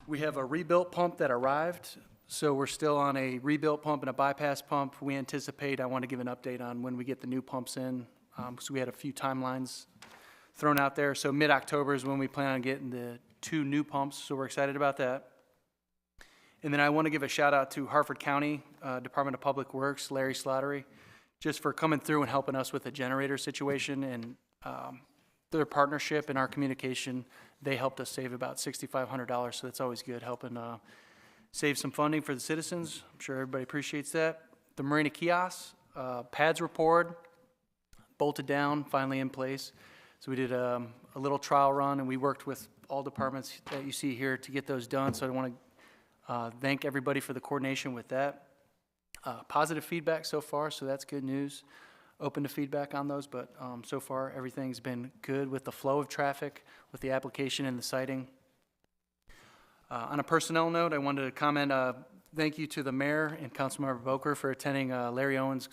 We have a rebuilt pump that arrived, so we're still on a rebuilt pump and a bypass pump. We anticipate, I want to give an update on when we get the new pumps in, because we had a few timelines thrown out there. So mid-October is when we plan on getting the 2 new pumps, so we're excited about that. And then I want to give a shout out to Hartford County Department of Public Works, Larry Slattery, just for coming through and helping us with the generator situation, and their partnership and our communication. They helped us save about $6,500, so that's always good, helping save some funding for the citizens. I'm sure everybody appreciates that. The marina kiosks, pads were poured, bolted down, finally in place. So we did a little trial run, and we worked with all departments that you see here to get those done. So I want to thank everybody for the coordination with that. Positive feedback so far, so that's good news. Open to feedback on those, but so far everything's been good with the flow of traffic, with the application and the siting. On a personnel note, I wanted to comment, thank you to the mayor and Councilmember Boker for attending Larry Owens'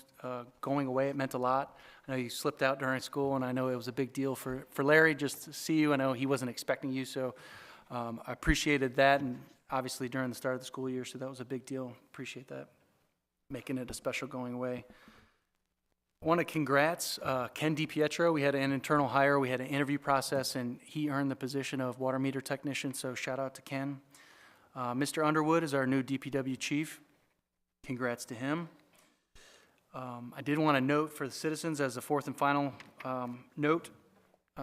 going away. It meant a lot. I know you slipped out during school, and I know it was a big deal for Larry just to see you. I know he wasn't expecting you, so I appreciated that, and obviously during the start of the school year, so that was a big deal. Appreciate that, making it a special going away. I want to congrats Ken DiPietro. We had an internal hire. We had an interview process, and he earned the position of water meter technician, so shout out to Ken. Mr. Underwood is our new DPW chief. Congrats to him. I did want to note for the citizens as a fourth and final note,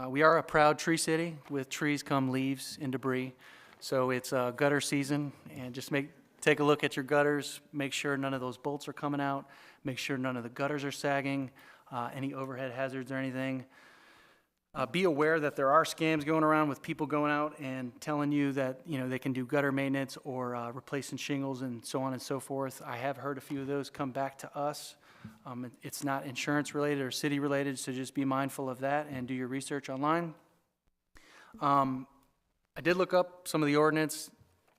we are a proud tree city. With trees come leaves and debris. So it's gutter season, and just take a look at your gutters. Make sure none of those bolts are coming out. Make sure none of the gutters are sagging, any overhead hazards or anything. Be aware that there are scams going around with people going out and telling you that they can do gutter maintenance or replacing shingles and so on and so forth. I have heard a few of those come back to us. It's not insurance related or city related, so just be mindful of that and do your research online. I did look up some of the ordinance.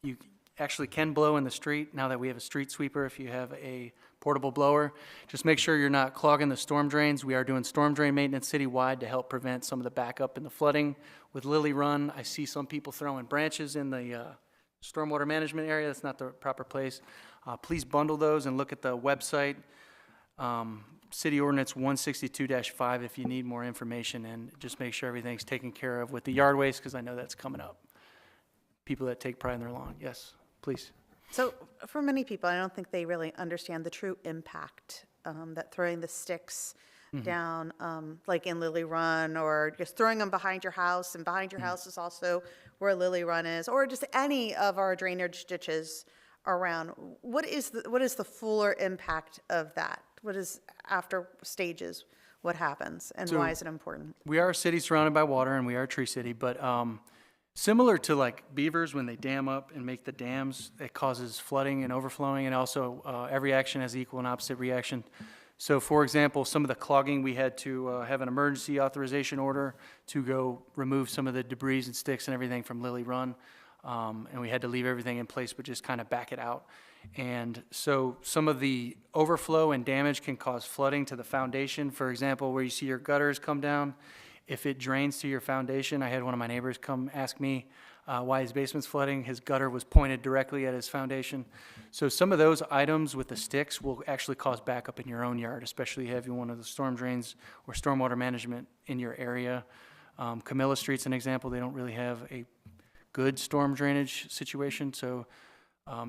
You actually can blow in the street now that we have a street sweeper if you have a portable blower. Just make sure you're not clogging the storm drains. We are doing storm drain maintenance citywide to help prevent some of the backup and the flooding. With Lily Run, I see some people throwing branches in the stormwater management area. That's not the proper place. Please bundle those and look at the website, City Ordinance 162-5 if you need more information, and just make sure everything's taken care of with the yard waste, because I know that's coming up. People that take pride in their lawn. Yes, please. So for many people, I don't think they really understand the true impact that throwing the sticks down, like in Lily Run, or just throwing them behind your house, and behind your house is also where Lily Run is, or just any of our drainage ditches around. What is the fuller impact of that? What is after stages? What happens, and why is it important? We are a city surrounded by water, and we are a tree city, but similar to like beavers, when they dam up and make the dams, it causes flooding and overflowing, and also every action has equal and opposite reaction. So for example, some of the clogging, we had to have an emergency authorization order to go remove some of the debris and sticks and everything from Lily Run, and we had to leave everything in place but just kind of back it out. And so some of the overflow and damage can cause flooding to the foundation. For example, where you see your gutters come down, if it drains to your foundation, I had one of my neighbors come ask me why his basement's flooding. His gutter was pointed directly at his foundation. So some of those items with the sticks will actually cause backup in your own yard, especially if you have one of the storm drains or stormwater management in your area. Camilla Street's an example. They don't really have a good storm drainage situation, so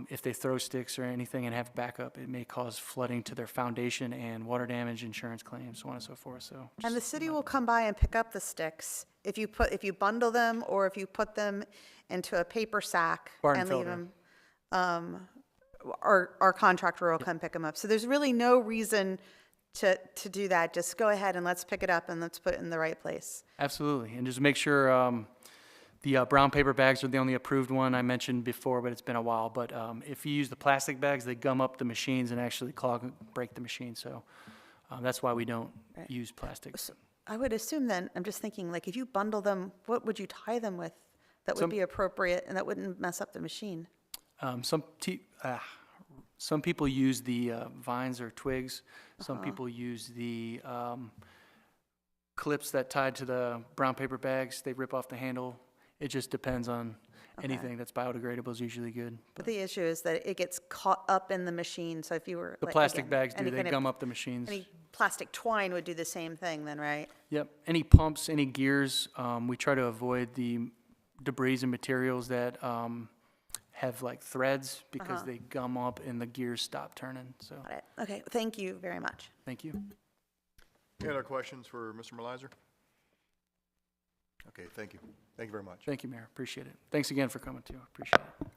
if they throw sticks or anything and have backup, it may cause flooding to their foundation and water damage, insurance claims, so on and so forth. So, And the city will come by and pick up the sticks if you bundle them, or if you put them into a paper sack and leave them. Our contractor will come pick them up. So there's really no reason to do that. Just go ahead and let's pick it up and let's put it in the right place. Absolutely, and just make sure the brown paper bags are the only approved one I mentioned before, but it's been a while. But if you use the plastic bags, they gum up the machines and actually clog and break the machine. So that's why we don't use plastic. So I would assume then, I'm just thinking, like, if you bundle them, what would you tie them with that would be appropriate and that wouldn't mess up the machine? Some people use the vines or twigs. Some people use the clips that tied to the brown paper bags. They rip off the handle. It just depends on anything that's biodegradable is usually good. But the issue is that it gets caught up in the machine. So if you were The plastic bags do, they gum up the machines. Any plastic twine would do the same thing then, right? Yep. Any pumps, any gears, we try to avoid the debris and materials that have like threads, because they gum up and the gears stop turning. So. Got it. Okay, thank you very much. Thank you. Any other questions for Mr. Malizer? Okay, thank you. Thank you very much. Thank you, Mayor. Appreciate it. Thanks again for coming, too. Appreciate it.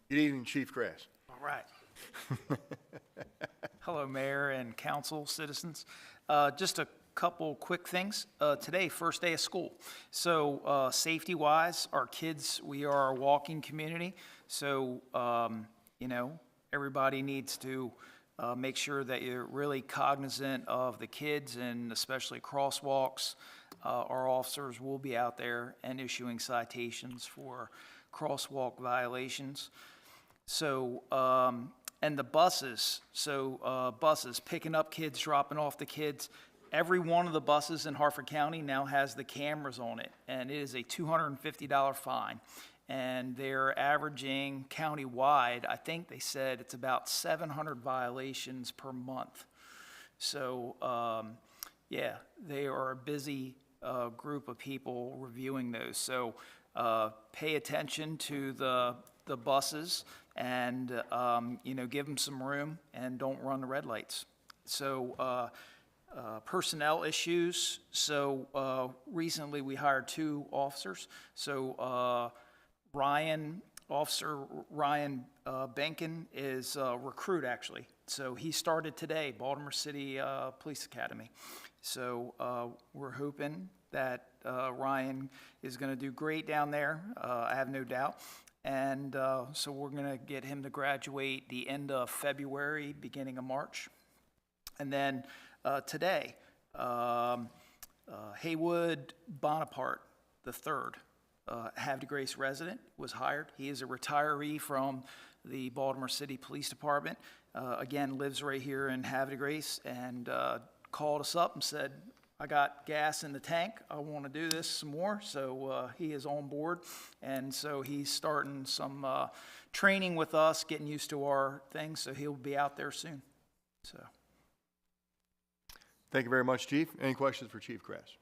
Good evening, Chief Crass. All right. Hello, Mayor and council, citizens. Just a couple quick things. Today, first day of school. So safety-wise, our kids, we are a walking community. So, everybody needs to make sure that you're really cognizant of the kids and especially crosswalks. Our officers will be out there and issuing citations for crosswalk violations. So, and the buses, buses picking up kids, dropping off the kids. Every one of the buses in Harford County now has the cameras on it, and it is a $250 fine. And they're averaging countywide, I think they said it's about 700 violations per month. So, they are a busy group of people reviewing those. So pay attention to the buses and, give them some room and don't run the red lights. So personnel issues. So recently we hired 2 officers. So Officer Ryan Benkin is a recruit, actually. So he started today, Baltimore City Police Academy. So we're hoping that Ryan is going to do great down there. I have no doubt. And so we're going to get him to graduate the end of February, beginning of March. And then today, Haywood Bonaparte III, Havre Grace resident, was hired. He is a retiree from the Baltimore City Police Department. Again, lives right here in Havre Grace, and called us up and said, I got gas in the tank. I want to do this some more. So he is on board. And so he's starting some training with us, getting used to our things. So he'll be out there soon. So. Thank you very much, Chief. Any questions for Chief Kress?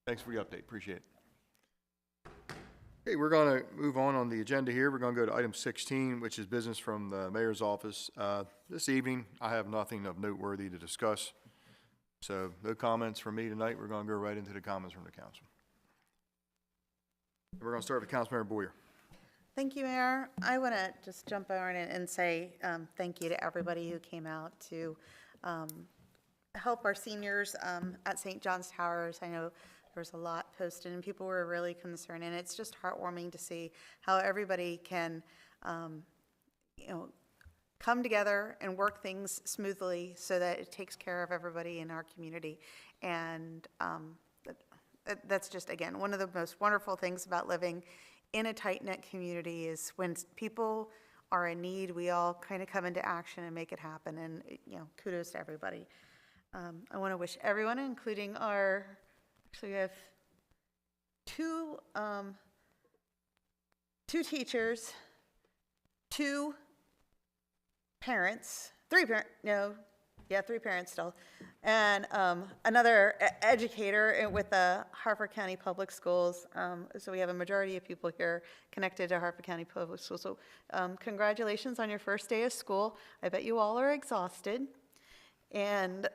Thanks for the update. Appreciate it. Okay, we're going to move on the agenda here. We're going to go to item 16, which is business from the mayor's office. This evening, I have nothing of noteworthy to discuss. So no comments from me tonight. We're going to go right into the comments from the council. We're going to start with Councilmember Boyer. Thank you, Mayor. I want to just jump on and say thank you to everybody who came out to help our seniors at St. John's Towers. I know there was a lot posted and people were really concerned, and it's just heartwarming to see how everybody can, come together and work things smoothly so that it takes care of everybody in our community. And that's just, again, one of the most wonderful things about living in a tight-knit community is when people are in need, we all kind of come into action and make it happen. And, kudos to everybody. I want to wish everyone, including actually we have two teachers, 2 parents, 3 parents, three parents still, and another educator with the Harford County Public Schools. So we have a majority of people here connected to Harford County Public Schools. So congratulations on your first day of school. I bet you all are exhausted, and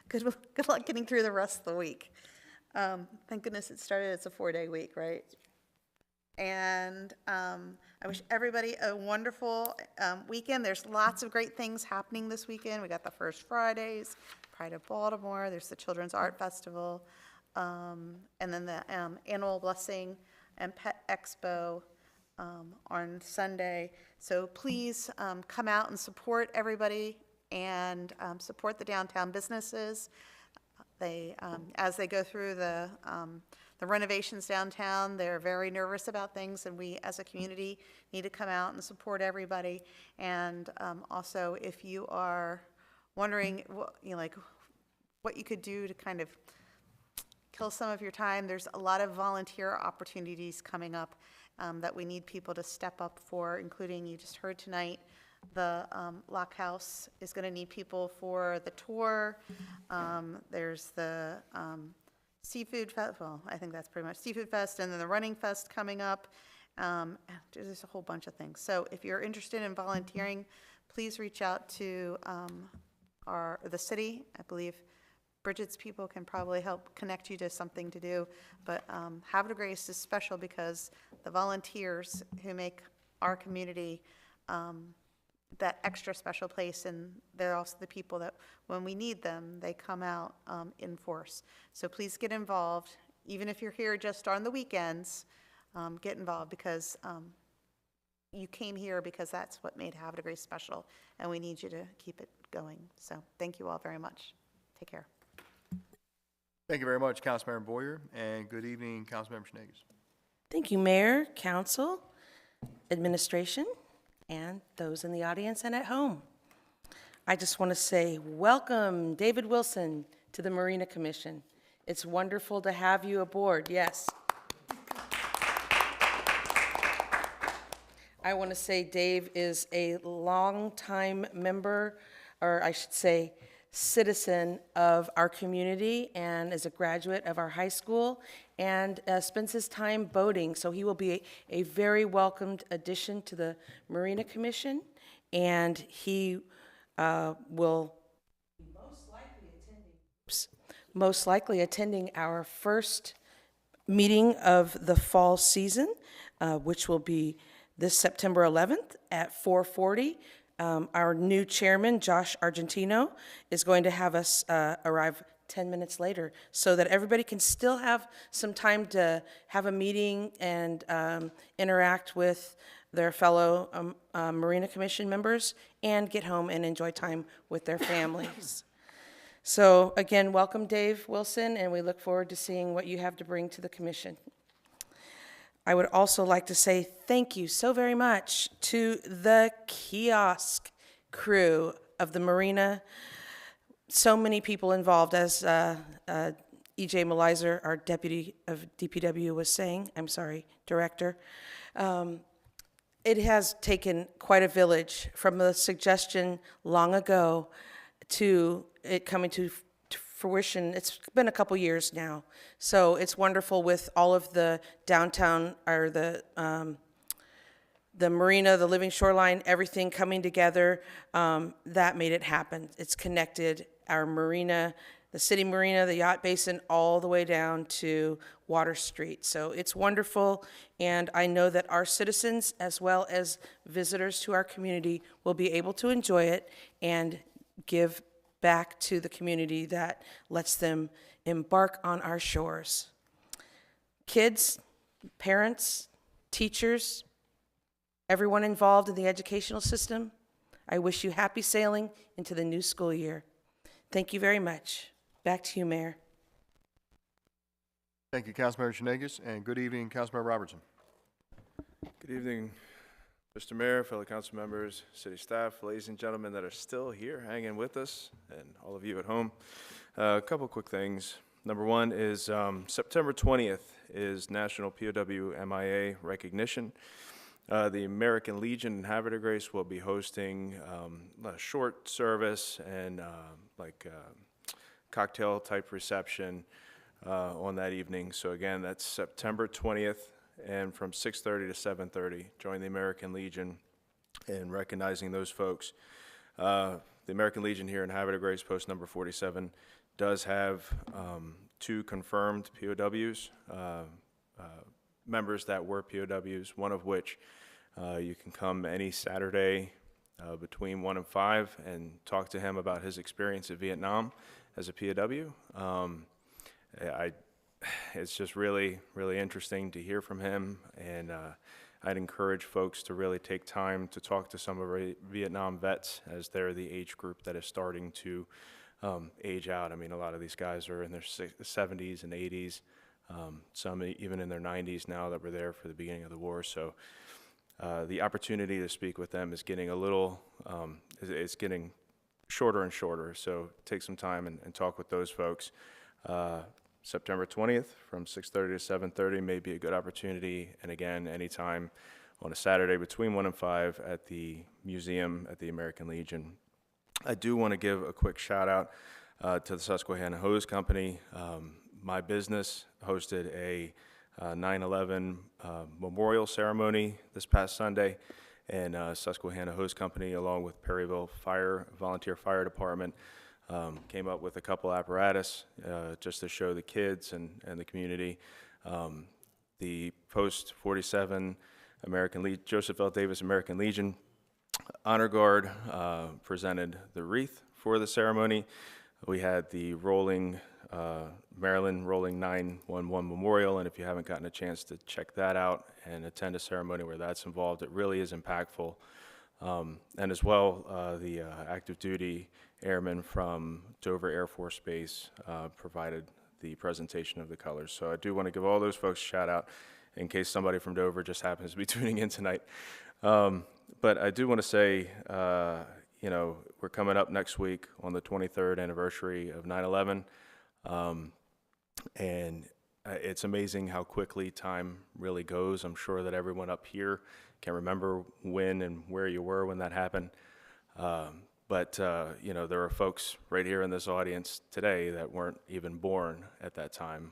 good luck getting through the rest of the week. Thank goodness it started. It's a 4-day week, right? And I wish everybody a wonderful weekend. There's lots of great things happening this weekend. We got the First Fridays, Pride of Baltimore. There's the Children's Art Festival, and then the Animal Blessing and Pet Expo on Sunday. So please come out and support everybody and support the downtown businesses. They, as they go through the renovations downtown, they're very nervous about things, and we as a community need to come out and support everybody. And also, if you are wondering what you could do to kind of kill some of your time, there's a lot of volunteer opportunities coming up that we need people to step up for, including, you just heard tonight, the Lock House is going to need people for the tour. There's the Seafood Fest, well, I think that's pretty much Seafood Fest, and then the Running Fest coming up. There's a whole bunch of things. So if you're interested in volunteering, please reach out to the city. I believe Bridget's people can probably help connect you to something to do. But Havre Grace is special because the volunteers who make our community that extra special place, and they're also the people that, when we need them, they come out in force. So please get involved, even if you're here just on the weekends, get involved, because you came here because that's what made Havre de Grace special, and we need you to keep it going. So thank you all very much. Take care. Thank you very much, Councilmember Boyer, and good evening, Councilmember Schneges. Thank you, Mayor, Council, Administration, and those in the audience and at home. I just want to say welcome, David Wilson, to the Marina Commission. It's wonderful to have you aboard, yes. I want to say Dave is a longtime member, or I should say citizen of our community, and is a graduate of our high school, and spends his time boating. So he will be a very welcomed addition to the Marina Commission, and he will be most likely attending our first meeting of the fall season, which will be this September 11th at 4:40. Our new chairman, Josh Argentino, is going to have us arrive 10 minutes later so that everybody can still have some time to have a meeting and interact with their fellow Marina Commission members and get home and enjoy time with their families. So again, welcome, Dave Wilson, and we look forward to seeing what you have to bring to the commission. I would also like to say thank you so very much to the kiosk crew of the Marina. So many people involved, as E.J. Melizer, our deputy of DPW, was saying. I'm sorry, director. It has taken quite a village from the suggestion long ago to it coming to fruition. It's been a couple years now, so it's wonderful with all of the downtown, or the marina, the living shoreline, everything coming together. That made it happen. It's connected our marina, the city marina, the yacht basin, all the way down to Water Street. So it's wonderful, and I know that our citizens, as well as visitors to our community, will be able to enjoy it and give back to the community that lets them embark on our shores. Kids, parents, teachers, everyone involved in the educational system, I wish you happy sailing into the new school year. Thank you very much. Back to you, Mayor. Thank you, Councilmember Schneges, and good evening, Councilmember Robertson. Good evening, Mr. Mayor, fellow council members, city staff, ladies and gentlemen that are still here hanging with us, and all of you at home. A couple quick things. Number one is September 20th is National POW MIA Recognition. The American Legion in Havre de Grace will be hosting a short service and cocktail type reception on that evening. So again, that's September 20th. And from 6:30 to 7:30, join the American Legion in recognizing those folks. The American Legion here in Havre de Grace, post number 47, does have 2 confirmed POWs, members that were POWs, one of which you can come any Saturday between 1 and 5 and talk to him about his experience in Vietnam as a POW. It's just really, really interesting to hear from him, and I'd encourage folks to really take time to talk to some of our Vietnam vets, as they're the age group that is starting to age out. I mean, a lot of these guys are in their 70s and 80s, some even in their 90s now that were there for the beginning of the war. So the opportunity to speak with them is getting it's getting shorter and shorter. So take some time and talk with those folks. September 20th from 6:30 to 7:30 may be a good opportunity. And again, anytime on a Saturday between 1 and 5 at the museum at the American Legion. I do want to give a quick shout out to the Susquehanna Hose Company. My business hosted a 9/11 memorial ceremony this past Sunday, and Susquehanna Hose Company, along with Perryville Volunteer Fire Department, came up with a couple apparatus just to show the kids and the community. The post 47 American Legion, Joseph L. Davis American Legion Honor Guard presented the wreath for the ceremony. We had the Maryland Rolling 911 Memorial, and if you haven't gotten a chance to check that out and attend a ceremony where that's involved, it really is impactful. And as well, the active duty airmen from Dover Air Force Base provided the presentation of the colors. So I do want to give all those folks a shout out in case somebody from Dover just happens to be tuning in tonight. But I do want to say, you know, we're coming up next week on the 23rd anniversary of 9/11. And it's amazing how quickly time really goes. I'm sure that everyone up here can remember when and where you were when that happened. But you know, there are folks right here in this audience today that weren't even born at that time.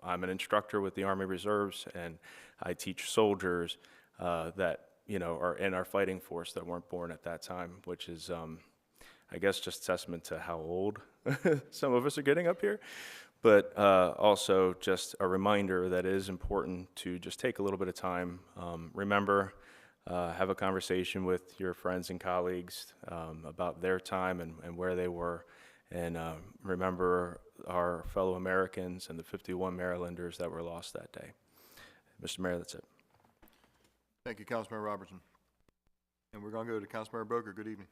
I'm an instructor with the Army Reserves, and I teach soldiers that, you know, are in our fighting force that weren't born at that time, which is, I guess, just testament to how old some of us are getting up here. But also just a reminder that it is important to just take a little bit of time, remember, have a conversation with your friends and colleagues about their time and where they were, and remember our fellow Americans and the 51 Marylanders that were lost that day. Mr. Mayor, that's it. Thank you, Councilmember Robertson. And we're going to go to Councilmember Boker. Good evening.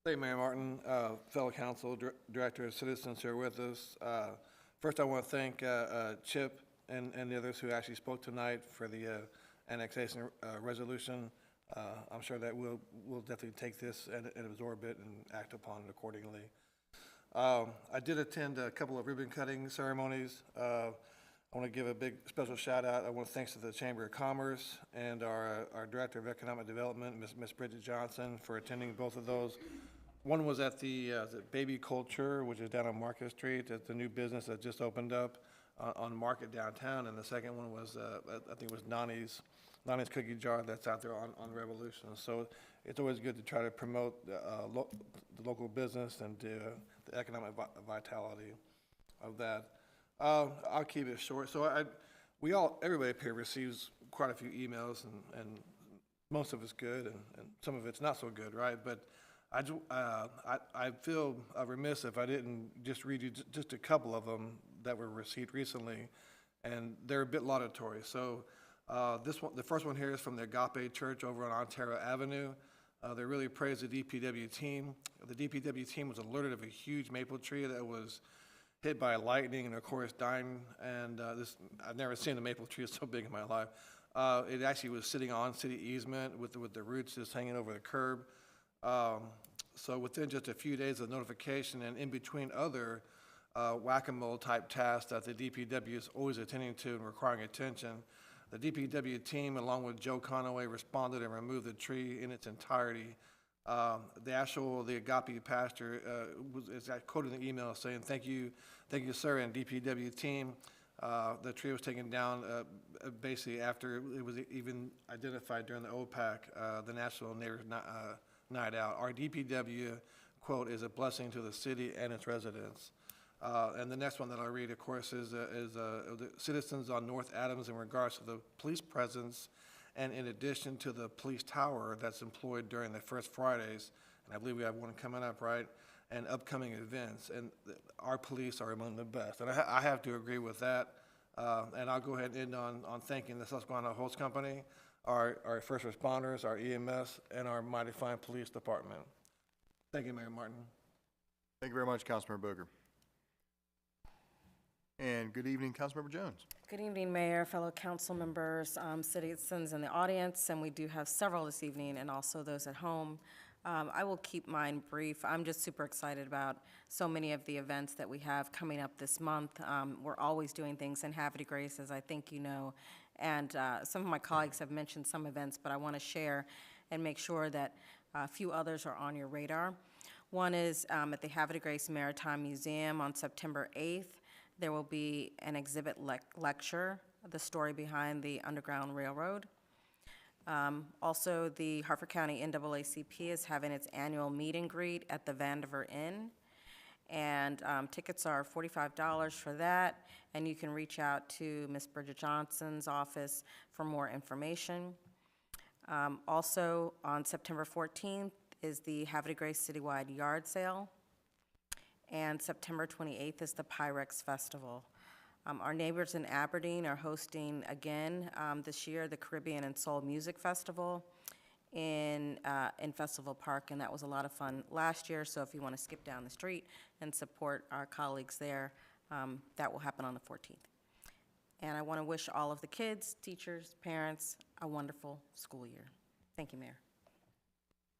Thank you, Mayor Martin, fellow council, director of citizens who are with us. First, I want to thank Chip and the others who actually spoke tonight for the annexation resolution. I'm sure that we'll definitely take this and absorb it and act upon it accordingly. I did attend a couple of ribbon cutting ceremonies. I want to give a big special shout out. I want to thanks to the Chamber of Commerce and our Director of Economic Development, Ms. Bridget Johnson, for attending both of those. One was at the Baby Culture, which is down on Market Street. It's a new business that just opened up on Market downtown. And the second one was, I think it was Nani's Cookie Jar that's out there on Revolution. So it's always good to try to promote the local business and the economic vitality of that. I'll keep it short. So everybody up here receives quite a few emails, and most of it's good, and some of it's not so good, right? But I feel remiss if I didn't just read you just a couple of them that were received recently, and they're a bit laudatory. So this one, the first one here is from the Agape Church over on Ontario Avenue. They really praise the DPW team. The DPW team was alerted of a huge maple tree that was hit by lightning and, of course, dying. And I've never seen a maple tree so big in my life. It actually was sitting on city easement with the roots just hanging over the curb. So within just a few days of notification and in between other whack-a-mole type tasks that the DPW is always attending to and requiring attention, the DPW team, along with Joe Conaway, responded and removed the tree in its entirety. The Agape pastor is quoted in the email saying, thank you, sir, and DPW team. The tree was taken down basically after it was even identified during the OPAC, the National Neighbors Night Out. Our DPW, quote, is a blessing to the city and its residents. And the next one that I'll read, of course, is the citizens on North Adams in regards to the police presence, and in addition to the police tower that's employed during the first Fridays, and I believe we have one coming up, right, and upcoming events, and our police are among the best. And I have to agree with that, and I'll go ahead and end on thanking the Susquehanna Host Company, our first responders, our EMS, and our mighty fine police department. Thank you, Mayor Martin. Thank you very much, Councilmember Boger. And good evening, Councilmember Jones. Good evening, Mayor, fellow council members, citizens in the audience, and we do have several this evening, and also those at home. I will keep mine brief. I'm just super excited about so many of the events that we have coming up this month. We're always doing things in Havre de Grace, as I think you know, and some of my colleagues have mentioned some events, but I want to share and make sure that a few others are on your radar. One is at the Havre de Grace Maritime Museum on September 8th. There will be an exhibit lecture, the story behind the Underground Railroad. Also, the Harford County NAACP is having its annual meet and greet at the Vandiver Inn. And tickets are $45 for that, and you can reach out to Ms. Bridget Johnson's office for more information. Also, on September 14th is the Havre Citywide Yard Sale, and September 28th is the Pyrex Festival. Our neighbors in Aberdeen are hosting again this year the Caribbean and Soul Music Festival in Festival Park, and that was a lot of fun last year. So if you want to skip down the street and support our colleagues there, that will happen on the 14th. And I want to wish all of the kids, teachers, parents a wonderful school year. Thank you, Mayor.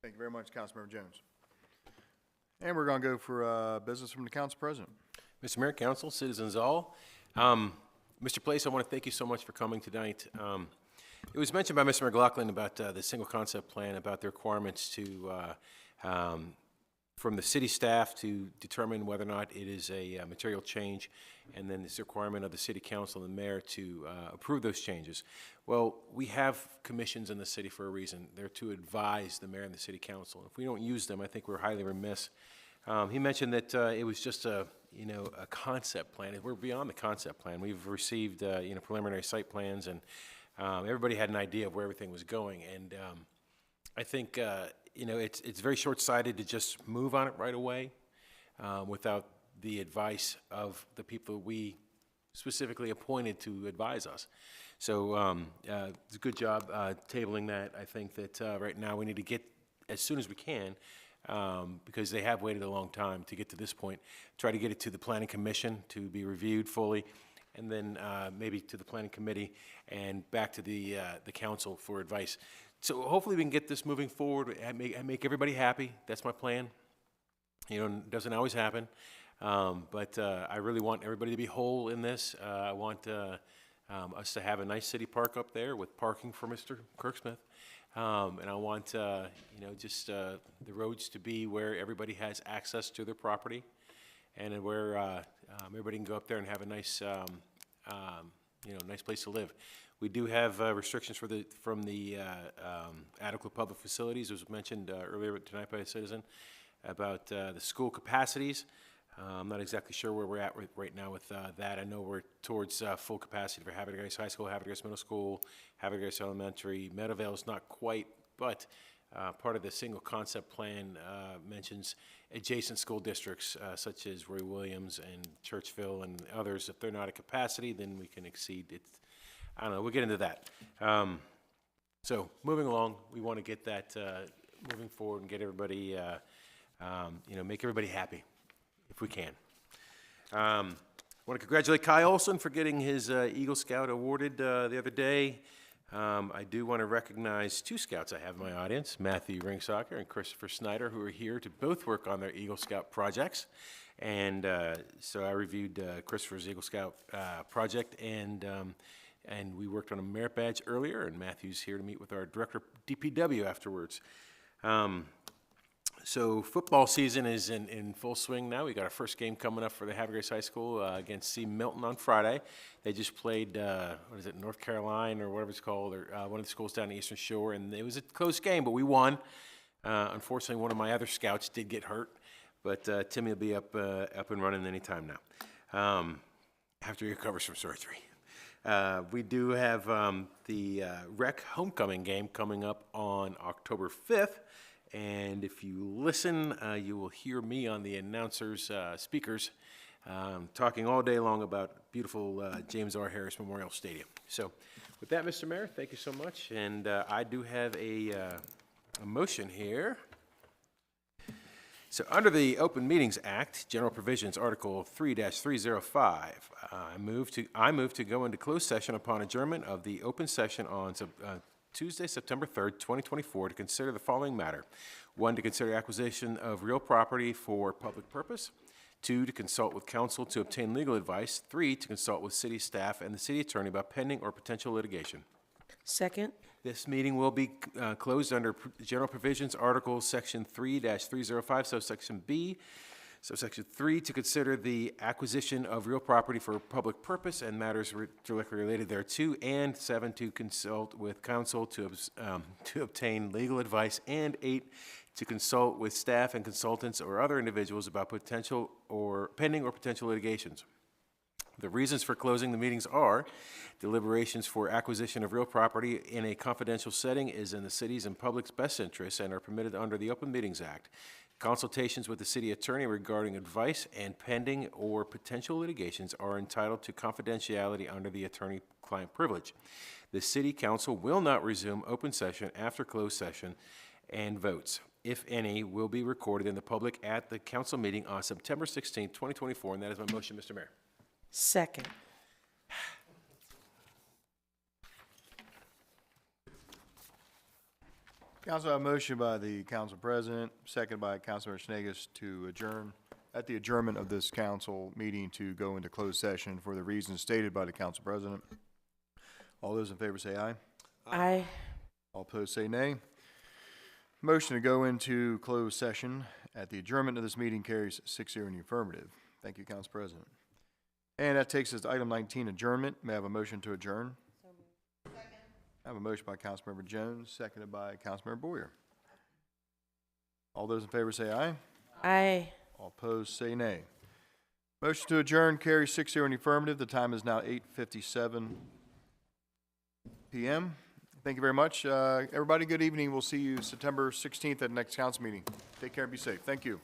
Thank you very much, Councilmember Jones. And we're going to go for business from the council president. Mr. Mayor, Council, citizens all. Mr. Place, I want to thank you so much for coming tonight. It was mentioned by Mr. McLaughlin about the single concept plan, about the requirements to, from the city staff to determine whether or not it is a material change, and then this requirement of the city council and the mayor to approve those changes. Well, we have commissions in the city for a reason. They're to advise the mayor and the city council. If we don't use them, I think we're highly remiss. He mentioned that it was just a concept plan. We're beyond the concept plan. We've received preliminary site plans, and everybody had an idea of where everything was going. And I think it's very short-sighted to just move on it right away without the advice of the people we specifically appointed to advise us. So it's a good job tabling that. I think that right now we need to get, as soon as we can, because they have waited a long time to get to this point, try to get it to the Planning Commission to be reviewed fully, and then maybe to the Planning Committee and back to the council for advice. So hopefully we can get this moving forward and make everybody happy. That's my plan. It doesn't always happen, but I really want everybody to be whole in this. I want us to have a nice city park up there with parking for Mr. Kirksmith. And I want, just the roads to be where everybody has access to their property, and where everybody can go up there and have a nice, nice place to live. We do have restrictions from the adequate public facilities, as was mentioned earlier tonight by a citizen, about the school capacities. I'm not exactly sure where we're at right now with that. I know we're towards full capacity for Havre High School, Havre Middle School, Havre Elementary. Meadowvale's not quite, but part of the single concept plan mentions adjacent school districts such as Roy Williams and Churchville and others. If they're not at capacity, then we can exceed it. I don't know, we'll get into that. So moving along, we want to get that moving forward and get everybody, make everybody happy, if we can. I want to congratulate Kai Olson for getting his Eagle Scout awarded the other day. I do want to recognize two scouts I have in my audience, Matthew Ringsocker and Christopher Snyder, who are here to both work on their Eagle Scout projects. And so I reviewed Christopher's Eagle Scout project, and we worked on a merit badge earlier, and Matthew's here to meet with our director of DPW afterwards. So football season is in full swing now. We got our first game coming up for the Havre High School against C. Milton on Friday. They just played, North Carolina or whatever it's called, or one of the schools down the Eastern Shore, and it was a close game, but we won. Unfortunately, one of my other scouts did get hurt, but Timmy will be up and running anytime now after he recovers from surgery. We do have the rec homecoming game coming up on October 5th. And if you listen, you will hear me on the announcers' speakers talking all day long about beautiful James R. Harris Memorial Stadium. So with that, Mr. Mayor, thank you so much. And I do have a motion here. So under the Open Meetings Act, General Provisions, Article 3-305, I move to go into closed session upon adjournment of the open session on Tuesday, September 3rd, 2024, to consider the following matter. 1, to consider acquisition of real property for public purpose. 2, to consult with counsel to obtain legal advice. 3, to consult with city staff and the city attorney about pending or potential litigation. Second. This meeting will be closed under General Provisions, Article Section 3-305, subsection B. Subsection 3, to consider the acquisition of real property for public purpose and matters directly related thereto, and 7, to consult with counsel to obtain legal advice, and 8, to consult with staff and consultants or other individuals about potential or pending or potential litigations. The reasons for closing the meetings are deliberations for acquisition of real property in a confidential setting is in the city's and public's best interest and are permitted under the Open Meetings Act. Consultations with the city attorney regarding advice and pending or potential litigations are entitled to confidentiality under the attorney-client privilege. The city council will not resume open session after closed session, and votes, if any, will be recorded in the public at the council meeting on September 16, 2024, and that is my motion, Mr. Mayor. Second. Council, a motion by the council president, second by Councilmember Snegus to adjourn. At the adjournment of this council meeting to go into closed session for the reasons stated by the council president. All those in favor say aye. Aye. All opposed say nay. Motion to go into closed session at the adjournment of this meeting carries 6-0 in the affirmative. Thank you, Council President. And that takes us to item 19, adjournment. May I have a motion to adjourn? I have a motion by Councilmember Jones, seconded by Councilmember Boyer. All those in favor say aye. Aye. All opposed say nay. Motion to adjourn carries 6-0 in the affirmative. The time is now 8:57 p.m. Thank you very much. Everybody, good evening. We'll see you September 16th at the next council meeting. Take care and be safe. Thank you.